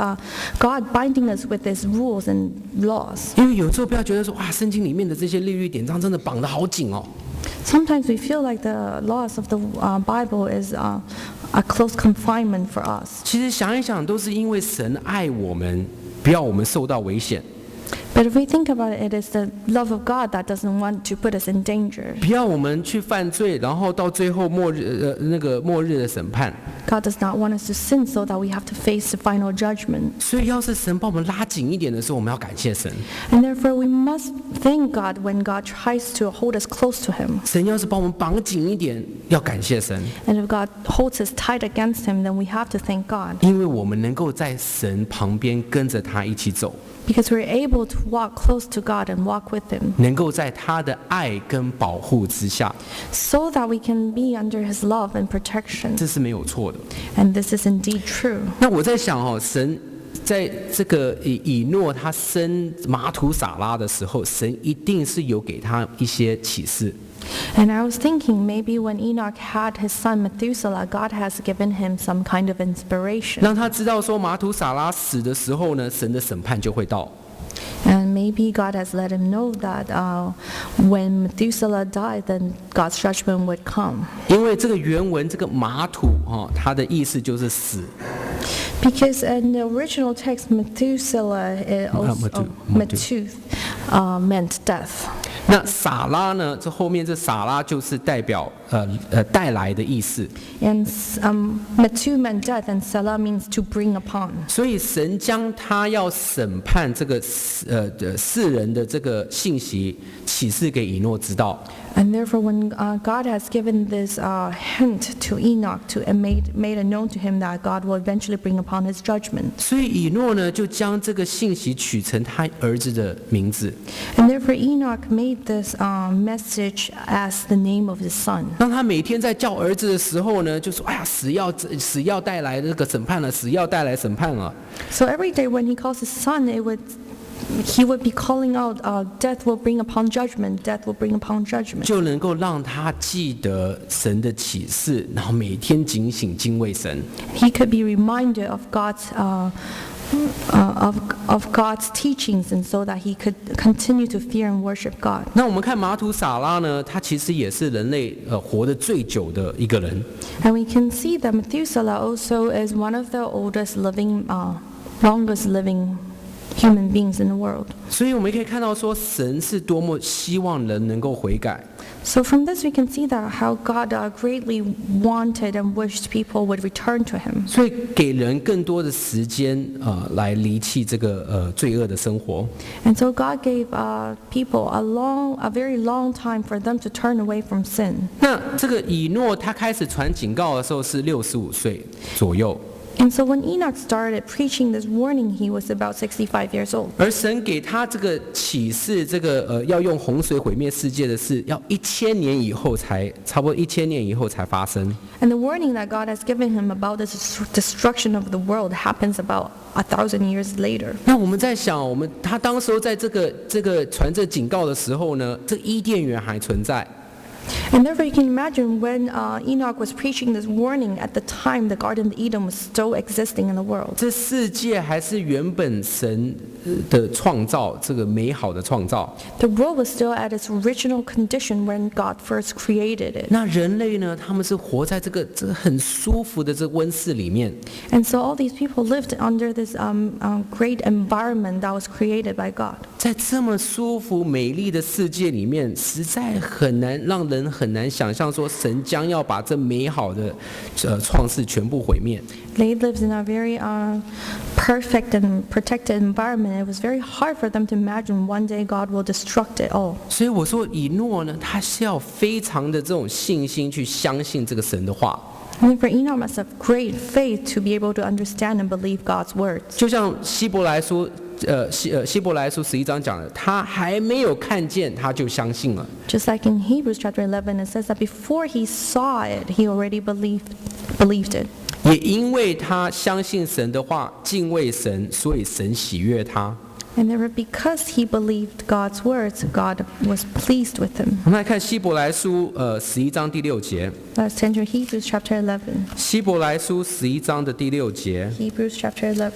[SPEAKER 2] God binding us with His rules and laws.
[SPEAKER 1] 因为有时候不要觉得说，哇，圣经里面的这些律律典章真的绑得好紧哦。
[SPEAKER 2] Sometimes we feel like the laws of the Bible is a close confinement for us.
[SPEAKER 1] 其实想一想，都是因为神爱我们，不要我们受到危险。
[SPEAKER 2] But if we think about it, it is the love of God that doesn't want to put us in danger.
[SPEAKER 1] 不要我们去犯罪，然后到最后末日的审判。
[SPEAKER 2] God does not want us to sin so that we have to face the final judgment.
[SPEAKER 1] 所以，要是神帮我们拉紧一点的时候，我们要感谢神。
[SPEAKER 2] And therefore, we must thank God when God tries to hold us close to Him.
[SPEAKER 1] 神要是帮我们绑紧一点，要感谢神。
[SPEAKER 2] And if God holds us tight against Him, then we have to thank God.
[SPEAKER 1] 因为我们能够在神旁边跟着他一起走。
[SPEAKER 2] Because we're able to walk close to God and walk with Him.
[SPEAKER 1] 能够在他的爱跟保护之下。
[SPEAKER 2] So that we can be under His love and protection.
[SPEAKER 1] 这是没有错的。
[SPEAKER 2] And this is indeed true.
[SPEAKER 1] 那我在想神在这个以诺他生马土撒拉的时候，神一定是有给他一些启示。
[SPEAKER 2] And I was thinking maybe when Enoch had his son Methuselah, God has given him some kind of inspiration.
[SPEAKER 1] 让他知道说马土撒拉死的时候呢，神的审判就会到。
[SPEAKER 2] And maybe God has let him know that when Methuselah died, then God's judgment would come.
[SPEAKER 1] 因为这个原文这个马土它的意思就是死。
[SPEAKER 2] Because in the original text, Methuselah meant death.
[SPEAKER 1] 那撒拉呢？这后面这撒拉就是代表带来的意思。
[SPEAKER 2] And Metu meant death, and Selah means to bring upon.
[SPEAKER 1] 所以神将他要审判这个世人的这个信息启示给以诺知道。
[SPEAKER 2] And therefore, when God has given this hint to Enoch and made it known to him that God will eventually bring upon his judgment.
[SPEAKER 1] 所以以诺呢，就将这个信息取成他儿子的名字。
[SPEAKER 2] And therefore, Enoch made this message as the name of his son.
[SPEAKER 1] 让他每天在叫儿子的时候呢，就说：“哎呀，死要带来这个审判了，死要带来审判了。”
[SPEAKER 2] So every day when he calls his son, he would be calling out, death will bring upon judgment, death will bring upon judgment.
[SPEAKER 1] 就能够让他记得神的启示，然后每天警醒敬畏神。
[SPEAKER 2] He could be reminded of God's teachings, and so that he could continue to fear and worship God.
[SPEAKER 1] 那我们看马土撒拉呢，他其实也是人类活得最久的一个人。
[SPEAKER 2] And we can see that Methuselah also is one of the longest living human beings in the world.
[SPEAKER 1] 所以我们可以看到说，神是多么希望人能够悔改。
[SPEAKER 2] So from this we can see that how God greatly wanted and wished people would return to Him.
[SPEAKER 1] 所以给人更多的时间来离弃这个罪恶的生活。
[SPEAKER 2] And so God gave people a very long time for them to turn away from sin.
[SPEAKER 1] 那这个以诺他开始传警告的时候是65岁左右。
[SPEAKER 2] And so when Enoch started preaching this warning, he was about 65 years old.
[SPEAKER 1] 而神给他这个启示，这个要用洪水毁灭世界的事，要1000年以后才，差不多1000年以后才发生。
[SPEAKER 2] And the warning that God has given him about the destruction of the world happens about 1,000 years later.
[SPEAKER 1] 那我们在想，他当时候在这个传这警告的时候呢，这伊甸园还存在。
[SPEAKER 2] And therefore you can imagine when Enoch was preaching this warning at the time the Garden of Eden was still existing in the world.
[SPEAKER 1] 这世界还是原本神的创造，这个美好的创造。
[SPEAKER 2] The world was still at its original condition when God first created it.
[SPEAKER 1] 那人类呢？他们是活在这个很舒服的这个温室里面。
[SPEAKER 2] And so all these people lived under this great environment that was created by God.
[SPEAKER 1] 在这么舒服美丽的世界里面，实在让人很难想象说神将要把这美好的创世全部毁灭。
[SPEAKER 2] They lived in a very perfect and protected environment. It was very hard for them to imagine one day God will destruct it all.
[SPEAKER 1] 所以我说以诺呢，他是要非常的这种信心去相信这个神的话。
[SPEAKER 2] And for Enoch must have great faith to be able to understand and believe God's words.
[SPEAKER 1] 就像希伯来书11章讲的，他还没有看见他就相信了。
[SPEAKER 2] Just like in Hebrews chapter 11, it says that before he saw it, he already believed it.
[SPEAKER 1] 也因为他相信神的话，敬畏神，所以神喜悦他。
[SPEAKER 2] And therefore, because he believed God's words, God was pleased with him.
[SPEAKER 1] 我们来看希伯来书11章第6节。
[SPEAKER 2] Let's turn to Hebrews chapter 11.
[SPEAKER 1] 希伯来书11章的第6节。
[SPEAKER 2] Hebrews chapter 11.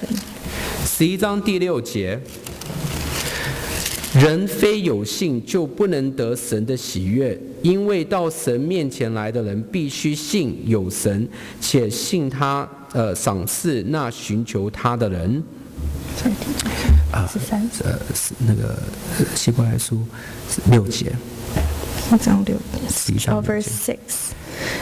[SPEAKER 1] 11章第6节。人非有信就不能得神的喜悦，因为到神面前来的人必须信有神，且信他赏赐那寻求他的人。那个希伯来书6节。
[SPEAKER 2] Verse 6.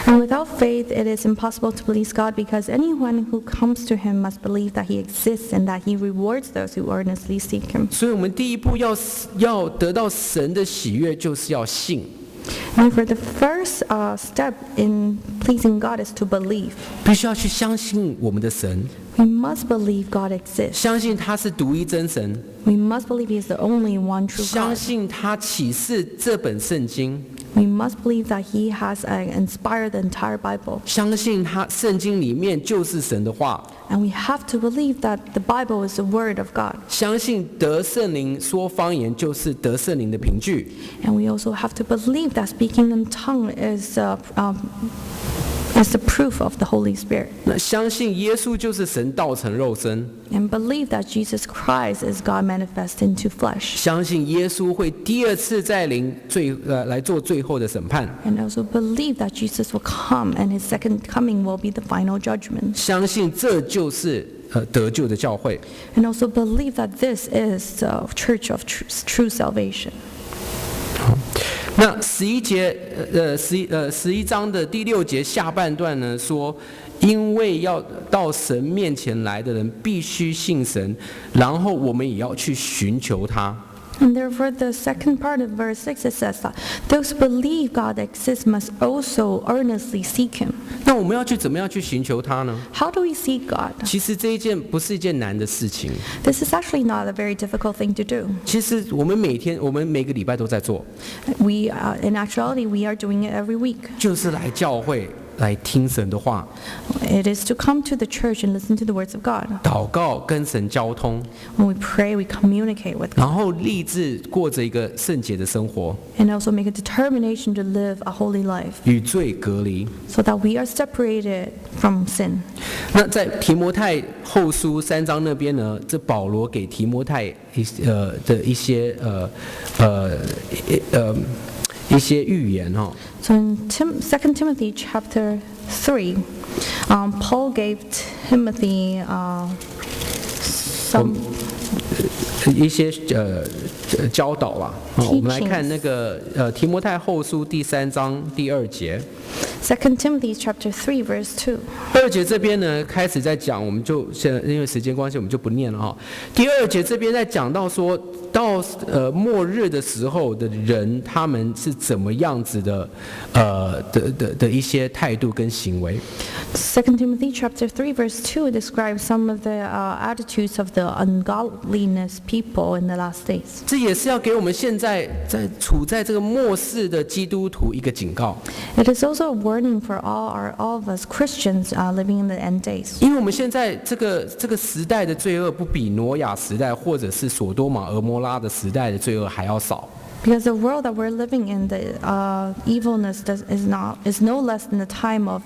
[SPEAKER 2] And without faith it is impossible to please God, because anyone who comes to him must believe that he exists and that he rewards those who earnestly seek him.
[SPEAKER 1] 所以我们第一步要得到神的喜悦，就是要信。
[SPEAKER 2] And for the first step in pleasing God is to believe.
[SPEAKER 1] 必须要去相信我们的神。
[SPEAKER 2] We must believe God exists.
[SPEAKER 1] 相信他是独一真神。
[SPEAKER 2] We must believe he is the only one true God.
[SPEAKER 1] 相信他启示这本圣经。
[SPEAKER 2] We must believe that he has inspired the entire Bible.
[SPEAKER 1] 相信他圣经里面就是神的话。
[SPEAKER 2] And we have to believe that the Bible is the word of God.
[SPEAKER 1] 相信得圣灵说方言就是得圣灵的凭据。
[SPEAKER 2] And we also have to believe that speaking in tongue is the proof of the Holy Spirit.
[SPEAKER 1] 那相信耶稣就是神道成肉身。
[SPEAKER 2] And believe that Jesus Christ is God manifest into flesh.
[SPEAKER 1] 相信耶稣会第二次再临来做最后的审判。
[SPEAKER 2] And also believe that Jesus will come and his second coming will be the final judgment.
[SPEAKER 1] 相信这就是得救的教会。
[SPEAKER 2] And also believe that this is the church of true salvation.
[SPEAKER 1] 那11章的第6节下半段呢说，因为要到神面前来的人必须信神，然后我们也要去寻求他。
[SPEAKER 2] And therefore, the second part of verse 6 it says that those who believe God exists must also earnestly seek Him.
[SPEAKER 1] 那我们要怎么样去寻求他呢？
[SPEAKER 2] How do we seek God?
[SPEAKER 1] 其实这不是一件难的事情。
[SPEAKER 2] This is actually not a very difficult thing to do.
[SPEAKER 1] 其实我们每个礼拜都在做。
[SPEAKER 2] In actuality, we are doing it every week.
[SPEAKER 1] 就是来教会。来听神的话。
[SPEAKER 2] It is to come to the church and listen to the words of God.
[SPEAKER 1] 祷告跟神交通。
[SPEAKER 2] When we pray, we communicate with God.
[SPEAKER 1] 然后立志过着一个圣洁的生活。
[SPEAKER 2] And also make a determination to live a holy life.
[SPEAKER 1] 与罪隔离。
[SPEAKER 2] So that we are separated from sin.
[SPEAKER 1] 那在提摩太后书3章那边呢，这保羅給提摩太的一些一些預言哈。
[SPEAKER 2] So in 2 Timothy chapter 3, Paul gave Timothy some
[SPEAKER 1] 一些教導啊。我们来看那个提摩太后书第3章第2节。
[SPEAKER 2] 2 Timothy chapter 3 verse 2.
[SPEAKER 1] 2节这边呢开始在讲，我们就现在因为时间关系我们就不念了哈。第2节这边在讲到说，到末日的时候的人，他们是怎么样子的一些态度跟行为。
[SPEAKER 2] 2 Timothy chapter 3 verse 2 describes some of the attitudes of the ungodliness people in the last days.
[SPEAKER 1] 这也是要给我们现在处在这个末世的基督徒一个警告。
[SPEAKER 2] It is also a warning for all of us Christians living in the end days.
[SPEAKER 1] 因为我们现在这个时代的罪恶不比挪亚时代或者是所多玛俄摩拉的时代的罪恶还要少。
[SPEAKER 2] Because the world that we're living in, the evilness is no less than the time of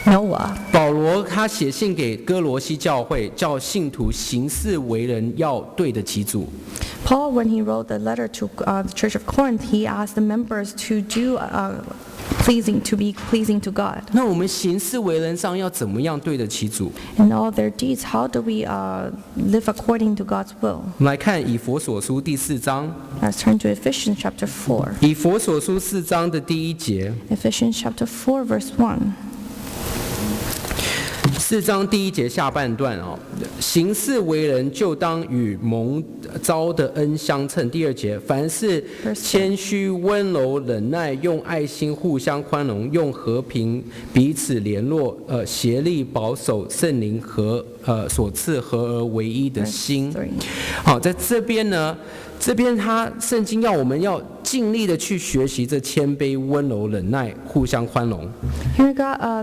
[SPEAKER 2] Noah.
[SPEAKER 1] 保罗他写信给哥罗西教会，叫信徒行事为人要对得起主。
[SPEAKER 2] Paul, when he wrote the letter to the Church of Corinth, he asked the members to do to be pleasing to God.
[SPEAKER 1] 那我们行事为人上要怎么样对得起主？
[SPEAKER 2] In all their deeds, how do we live according to God's will?
[SPEAKER 1] 我们来看以弗所书第4章。
[SPEAKER 2] Let's turn to Ephesians chapter 4.
[SPEAKER 1] 以弗所书4章的第1节。
[SPEAKER 2] Ephesians chapter 4, verse 1.
[SPEAKER 1] 4章第1节下半段行事为人就当与蒙召的恩相称。第2节，凡事谦虚、温柔、忍耐，用爱心互相宽容，用和平彼此联络，协力保守圣灵和所赐合而为一的心。好，在这边呢，圣经要我们要尽力的去学习这谦卑、温柔、忍耐、互相宽容。
[SPEAKER 2] Here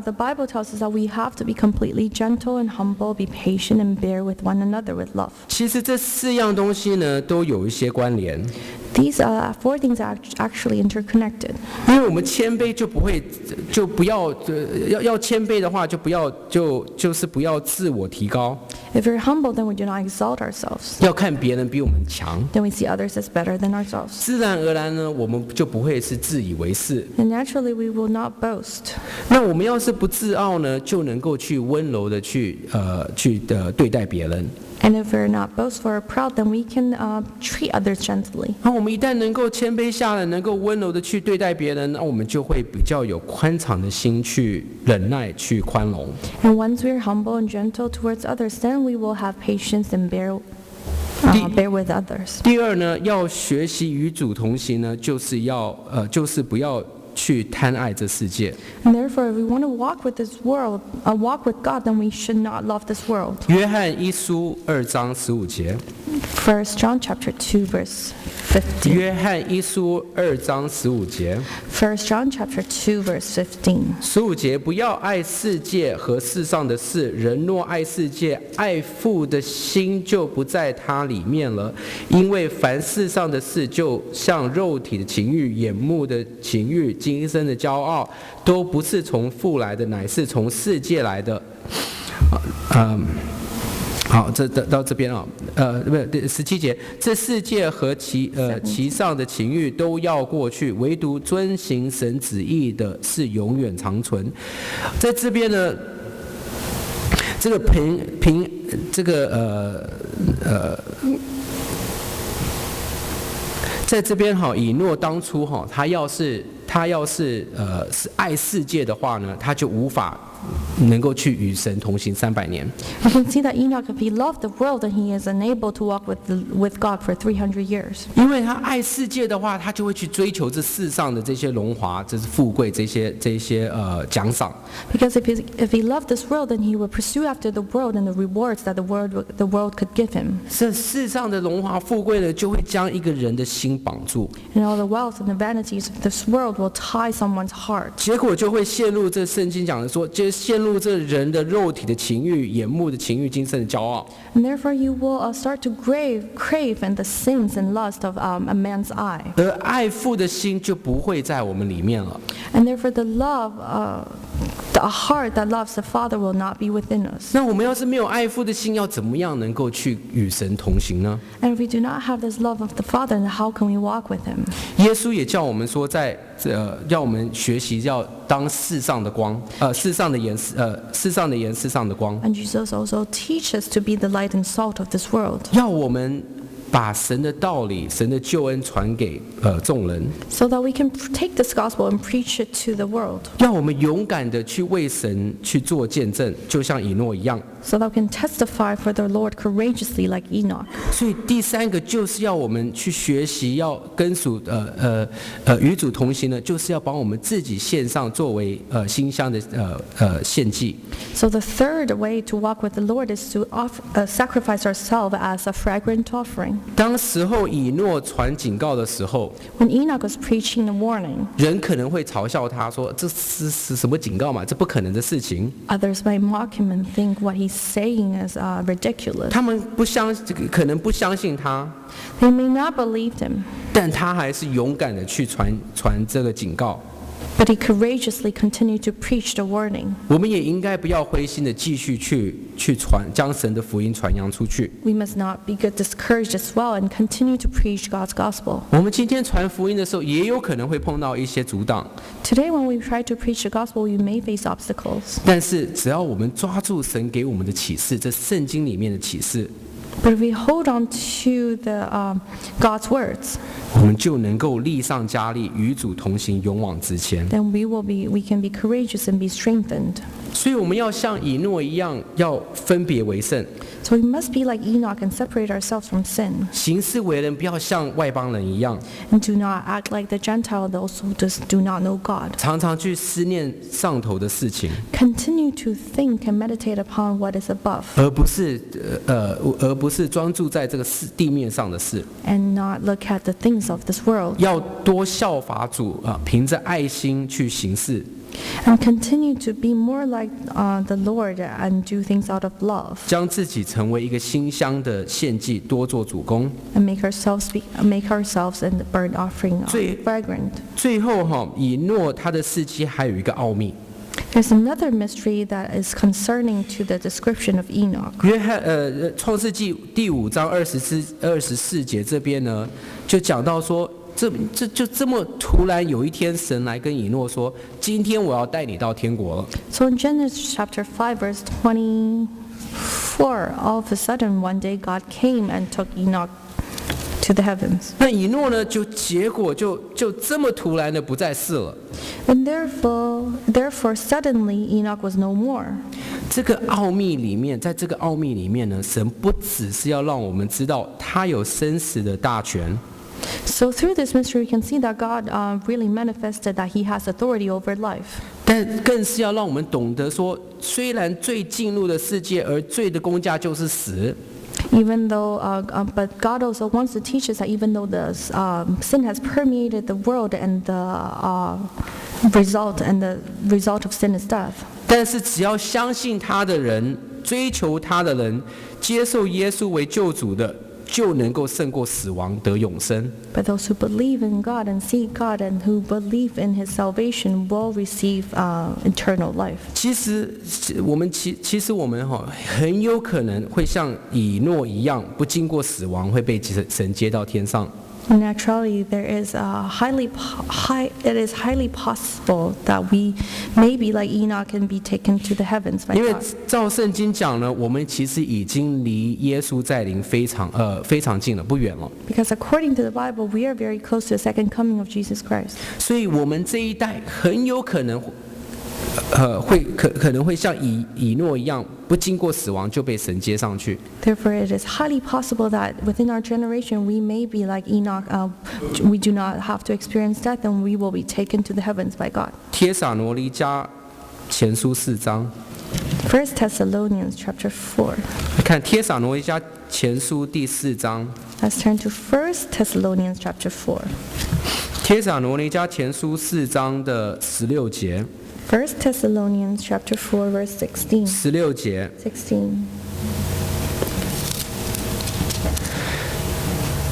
[SPEAKER 2] the Bible tells us that we have to be completely gentle and humble, be patient and bear with one another with love.
[SPEAKER 1] 其实这4样东西呢，都有一些关联。
[SPEAKER 2] These 4 things are actually interconnected.
[SPEAKER 1] 因为我们谦卑就不要要谦卑的话，就是不要自我提高。
[SPEAKER 2] If we're humble, then we do not exalt ourselves.
[SPEAKER 1] 要看别人比我们强。
[SPEAKER 2] Then we see others as better than ourselves.
[SPEAKER 1] 自然而然呢，我们就不会是自以为是。
[SPEAKER 2] And naturally, we will not boast.
[SPEAKER 1] 那我们要是不自傲呢，就能够去温柔的去对待别人。
[SPEAKER 2] And if we're not boastful or proud, then we can treat others gently.
[SPEAKER 1] 那我们一旦能够谦卑下来，能够温柔的去对待别人，那我们就会比较有宽敞的心去忍耐、去宽容。
[SPEAKER 2] And once we're humble and gentle towards others, then we will have patience and bear with others.
[SPEAKER 1] 第二呢，要学习与主同行呢，就是不要去贪爱这世界。
[SPEAKER 2] And therefore, if we want to walk with this world, walk with God, then we should not love this world.
[SPEAKER 1] 约翰1书2章15节。
[SPEAKER 2] 1 John chapter 2, verse 15.
[SPEAKER 1] 约翰1书2章15节。
[SPEAKER 2] 1 John chapter 2, verse 15.
[SPEAKER 1] 15节，不要爱世界和世上的事，人若爱世界，爱父的心就不在他里面了。因为凡世上的事，就像肉体的情欲、眼目的情欲、今生的骄傲，都不是从父来的，乃是从世界来的。好，这到这边不是17节，这世界和其上的情欲都要过去，唯独遵行神旨意的是永远长存。在这边呢，这个在这边以诺当初他要是是爱世界的话呢，他就无法能够去与神同行300年。
[SPEAKER 2] We can see that Enoch, if he loved the world, then he is unable to walk with God for 300 years.
[SPEAKER 1] 因为他爱世界的话，他就会去追求这世上的这些荣华、这是富贵、这些奖赏。
[SPEAKER 2] Because if he loved this world, then he would pursue after the world and the rewards that the world could give him.
[SPEAKER 1] 这世上的荣华富贵呢，就会将一个人的心绑住，
[SPEAKER 2] And all the wealth and the vanities of this world will tie someone's heart.
[SPEAKER 1] 结果就会陷入这聖經講的說，就陷入這人的肉體的情欲、眼目的情欲、今生的驕傲。
[SPEAKER 2] And therefore you will start to crave and the sins and lust of a man's eye.
[SPEAKER 1] 而愛父的心就不會在我們裡面了。
[SPEAKER 2] And therefore the heart that loves the Father will not be within us.
[SPEAKER 1] 那我們要是沒有愛父的心，要怎麼樣能夠去與神同行呢？
[SPEAKER 2] And if we do not have this love of the Father, then how can we walk with him?
[SPEAKER 1] 耶穌也叫我們說要我們學習要當世上的光，世上的鹽，世上的鹽，世上的光。
[SPEAKER 2] And Jesus also teaches us to be the light and salt of this world.
[SPEAKER 1] 要我們把神的道理、神的救恩傳給眾人，
[SPEAKER 2] So that we can take this gospel and preach it to the world.
[SPEAKER 1] 要我們勇敢的去為神去做見證，就像以諾一樣。
[SPEAKER 2] So that we can testify for the Lord courageously like Enoch.
[SPEAKER 1] 所以第三個就是要我們去學習，要跟屬與主同行呢，就是要把我們自己獻上作為馨香的獻祭。
[SPEAKER 2] So the third way to walk with the Lord is to sacrifice ourselves as a fragrant offering.
[SPEAKER 1] 当时候以诺传警告的时候，
[SPEAKER 2] When Enoch was preaching the warning,
[SPEAKER 1] 人可能会嘲笑他说：“这是什么警告嘛？这不可能的事情。”
[SPEAKER 2] others might mock him and think what he's saying is ridiculous.
[SPEAKER 1] 他们可能不相信他，
[SPEAKER 2] They may not believe him,
[SPEAKER 1] 但他还是勇敢的去传这个警告。
[SPEAKER 2] but he courageously continued to preach the warning.
[SPEAKER 1] 我们也应该不要灰心的继续去将神的福音传扬出去。
[SPEAKER 2] We must not be discouraged as well and continue to preach God's gospel.
[SPEAKER 1] 我们今天传福音的时候，也有可能会碰到一些阻挡，
[SPEAKER 2] Today when we try to preach the gospel, we may face obstacles.
[SPEAKER 1] 但是只要我们抓住神给我们的启示，这圣经里面的启示，
[SPEAKER 2] But if we hold on to God's words,
[SPEAKER 1] 我们就能够力上加力，与主同行，勇往直前。
[SPEAKER 2] then we can be courageous and be strengthened.
[SPEAKER 1] 所以我们要像以诺一样，要分别为圣，
[SPEAKER 2] So we must be like Enoch and separate ourselves from sin,
[SPEAKER 1] 行事为人不要像外邦人一样，
[SPEAKER 2] and do not act like the Gentile, those who just do not know God.
[SPEAKER 1] 常常去思念上头的事情，
[SPEAKER 2] Continue to think and meditate upon what is above,
[SPEAKER 1] 而不是专注在这个地面上的事。
[SPEAKER 2] and not look at the things of this world.
[SPEAKER 1] 要多效法主凭着爱心去行事，
[SPEAKER 2] And continue to be more like the Lord and do things out of love,
[SPEAKER 1] 将自己成为一个馨香的献祭，多做主工。
[SPEAKER 2] and make ourselves and the burnt offering
[SPEAKER 1] 最-
[SPEAKER 2] fragrant.
[SPEAKER 1] 最后以诺他的事迹还有一个奥秘，
[SPEAKER 2] There's another mystery that is concerning to the description of Enoch.
[SPEAKER 1] 创世纪第5章24节这边呢，就讲到说，这么突然有一天，神来跟以诺说：“今天我要带你到天国了。”
[SPEAKER 2] So in Genesis chapter 5, verse 24, all of a sudden one day God came and took Enoch to the heavens.
[SPEAKER 1] 那以诺呢，结果就这么突然的不再世了。
[SPEAKER 2] And therefore suddenly Enoch was no more.
[SPEAKER 1] 这个奥秘里面，在这个奥秘里面呢，神不只是要让我们知道他有生死的大权，
[SPEAKER 2] So through this mystery we can see that God really manifested that he has authority over life.
[SPEAKER 1] 但更是要让我们懂得说，虽然罪进入了世界，而罪的工价就是死。
[SPEAKER 2] Even though, but God also wants to teach us that even though the sin has permeated the world and the result of sin is death.
[SPEAKER 1] 但是只要相信他的人，追求他的人，接受耶稣为救主的，就能够胜过死亡，得永生。
[SPEAKER 2] But those who believe in God and seek God and who believe in His salvation will receive eternal life.
[SPEAKER 1] 其实我们很有可能会像以诺一样，不经过死亡会被神接到天上。
[SPEAKER 2] In actuality, it is highly possible that we may be like Enoch and be taken to the heavens by
[SPEAKER 1] 因为
[SPEAKER 2] God.
[SPEAKER 1] 照圣经讲呢，我们其实已经离耶稣再临非常近了，不远了。
[SPEAKER 2] Because according to the Bible, we are very close to the second coming of Jesus Christ.
[SPEAKER 1] 所以我们这一代很有可能可能会像以诺一样，不经过死亡就被神接上去。
[SPEAKER 2] Therefore, it is highly possible that within our generation, we may be like Enoch. We do not have to experience death, and we will be taken to the heavens by God.
[SPEAKER 1] 帖撒罗尼迦前书4章，
[SPEAKER 2] 1 Thessalonians chapter 4.
[SPEAKER 1] 看帖撒罗尼迦前书第4章，
[SPEAKER 2] Let's turn to 1 Thessalonians chapter 4.
[SPEAKER 1] 帖撒罗尼迦前书4章的16节。
[SPEAKER 2] 1 Thessalonians chapter 4, verse 16.
[SPEAKER 1] 16节，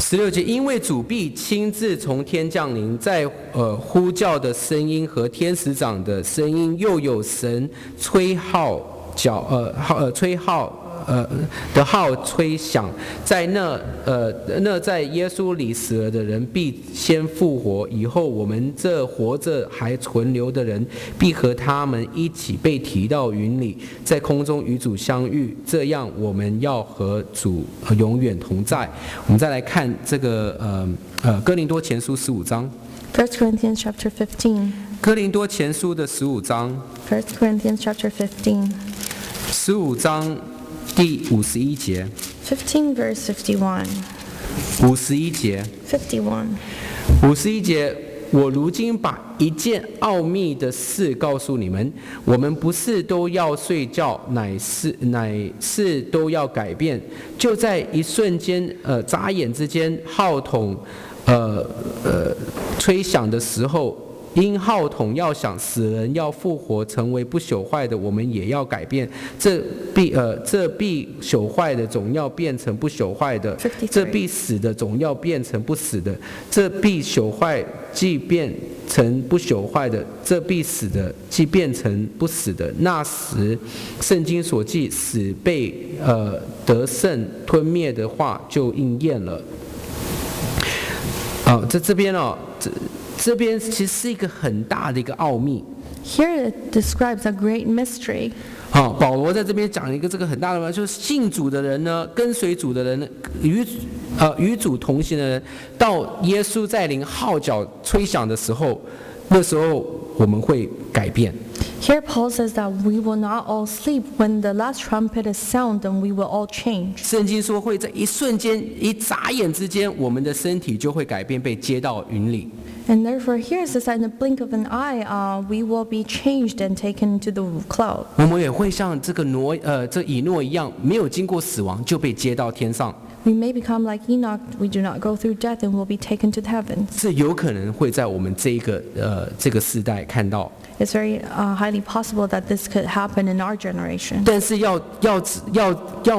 [SPEAKER 1] 16节，因为主必亲自从天降临，在呼叫的声音和天使长的声音，又有神吹号的号吹响，在那在耶稣里死了的人必先复活，以后我们这活着还存留的人，必和他们一起被提到云里，在空中与主相遇，这样我们要和主永远同在。我们再来看这个哥林多前书15章。
[SPEAKER 2] 1 Corinthians chapter 15.
[SPEAKER 1] 哥林多前书的15章。
[SPEAKER 2] 1 Corinthians chapter 15.
[SPEAKER 1] 15章第51节。
[SPEAKER 2] 15 verse 51.
[SPEAKER 1] 51节。
[SPEAKER 2] 51.
[SPEAKER 1] 51节，我如今把一件奥秘的事告诉你们，我们不是都要睡觉，乃是都要改变。就在一瞬间，眨眼之间，号筒吹响的时候，因号筒要响，死人要复活，成为不朽坏的，我们也要改变。这必朽坏的总要变成不朽坏的，这必死的总要变成不死的。这必朽坏既变成不朽坏的，这必死的既变成不死的。那时，圣经所记死被得胜吞灭的话就应验了。这边这边其实是一个很大的一个奥秘。
[SPEAKER 2] Here it describes a great mystery.
[SPEAKER 1] 保罗在这边讲一个这个很大的，就是信主的人呢，跟随主的人呢，与主同行的人，到耶稣在临号角吹响的时候，那时候我们会改变。
[SPEAKER 2] Here Paul says that we will not all sleep when the last trumpet is sound, and we will all change.
[SPEAKER 1] 圣经说会在一瞬间、一眨眼之间，我们的身体就会改变，被接到云里。
[SPEAKER 2] And therefore here it says that in the blink of an eye, we will be changed and taken to the cloud.
[SPEAKER 1] 我们也会像这以诺一样，没有经过死亡就被接到天上。
[SPEAKER 2] We may become like Enoch. We do not go through death and will be taken to the heavens.
[SPEAKER 1] 这有可能会在我们这个世代看到。
[SPEAKER 2] It's very highly possible that this could happen in our generation.
[SPEAKER 1] 但是要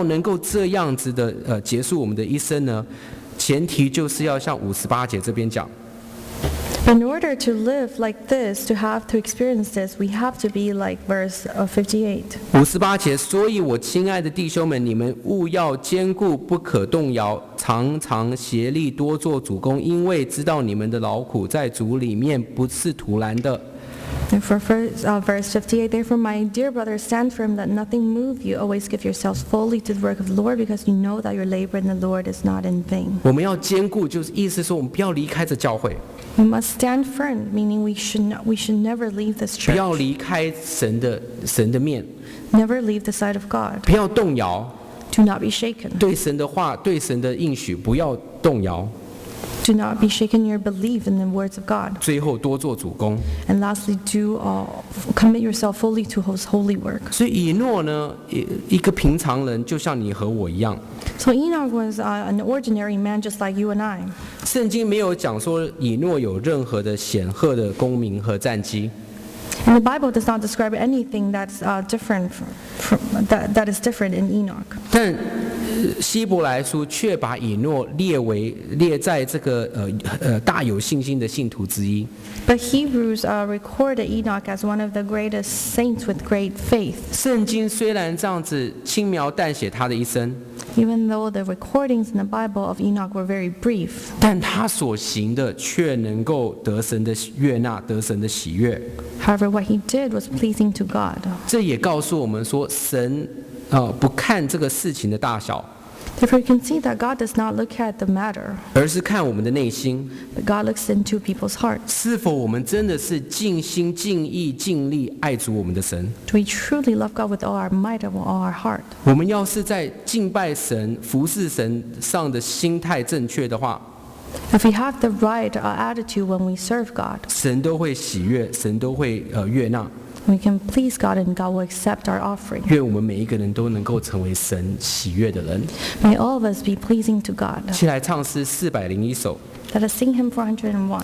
[SPEAKER 1] 能够这样子的结束我们的一生呢，前提就是要像58节这边讲。
[SPEAKER 2] In order to live like this, to experience this, we have to be like verse 58.
[SPEAKER 1] 58节，所以我亲爱的弟兄们，你们务要坚固，不可动摇，常常协力，多做主工，因为知道你们的劳苦在主里面不是徒然的。
[SPEAKER 2] Therefore, verse 58, therefore, my dear brothers, stand firm, let nothing move you. Always give yourselves fully to the work of the Lord, because you know that your labor in the Lord is not in vain.
[SPEAKER 1] 我们要坚固，就是意思说我们不要离开这教会。
[SPEAKER 2] We must stand firm, meaning we should never leave this
[SPEAKER 1] 不要
[SPEAKER 2] church.
[SPEAKER 1] 离开神的面，
[SPEAKER 2] Never leave the side of God.
[SPEAKER 1] 不要动摇。
[SPEAKER 2] Do not be shaken.
[SPEAKER 1] 对神的话，对神的应许，不要动摇。
[SPEAKER 2] Do not be shaken in your belief in the words of God.
[SPEAKER 1] 最后多做主工。
[SPEAKER 2] And lastly, commit yourself fully to His holy work.
[SPEAKER 1] 所以以诺呢，一个平常人，就像你和我一样。
[SPEAKER 2] So Enoch was an ordinary man just like you and I.
[SPEAKER 1] 圣经没有讲说以诺有任何的显赫的功名和战绩。
[SPEAKER 2] And the Bible does not describe anything that's different that is different in Enoch.
[SPEAKER 1] 但希伯来书却把以诺列在这个大有信心的信徒之一。
[SPEAKER 2] But Hebrews recorded Enoch as one of the greatest saints with great faith.
[SPEAKER 1] 圣经虽然这样子轻描淡写他的一生，
[SPEAKER 2] Even though the recordings in the Bible of Enoch were very brief,
[SPEAKER 1] 但他所行的却能够得神的悦纳，得神的喜悦。
[SPEAKER 2] however, what he did was pleasing to God.
[SPEAKER 1] 这也告诉我们说，神不看这个事情的大小，
[SPEAKER 2] Therefore, you can see that God does not look at the matter,
[SPEAKER 1] 而是看我们的内心，
[SPEAKER 2] but God looks into people's hearts.
[SPEAKER 1] 是否我们真的是尽心尽意尽力爱主我们的神。
[SPEAKER 2] Do we truly love God with all our might and with all our heart?
[SPEAKER 1] 我们要是在敬拜神、服侍神上的心态正确的话，
[SPEAKER 2] If we have the right attitude when we serve God,
[SPEAKER 1] 神都会喜悦，神都会悦纳。
[SPEAKER 2] we can please God and God will accept our offering.
[SPEAKER 1] 愿我们每一个人都能够成为神喜悦的人。
[SPEAKER 2] May all of us be pleasing to God.
[SPEAKER 1] 一起来唱诗401首。
[SPEAKER 2] Let us sing hymn 401.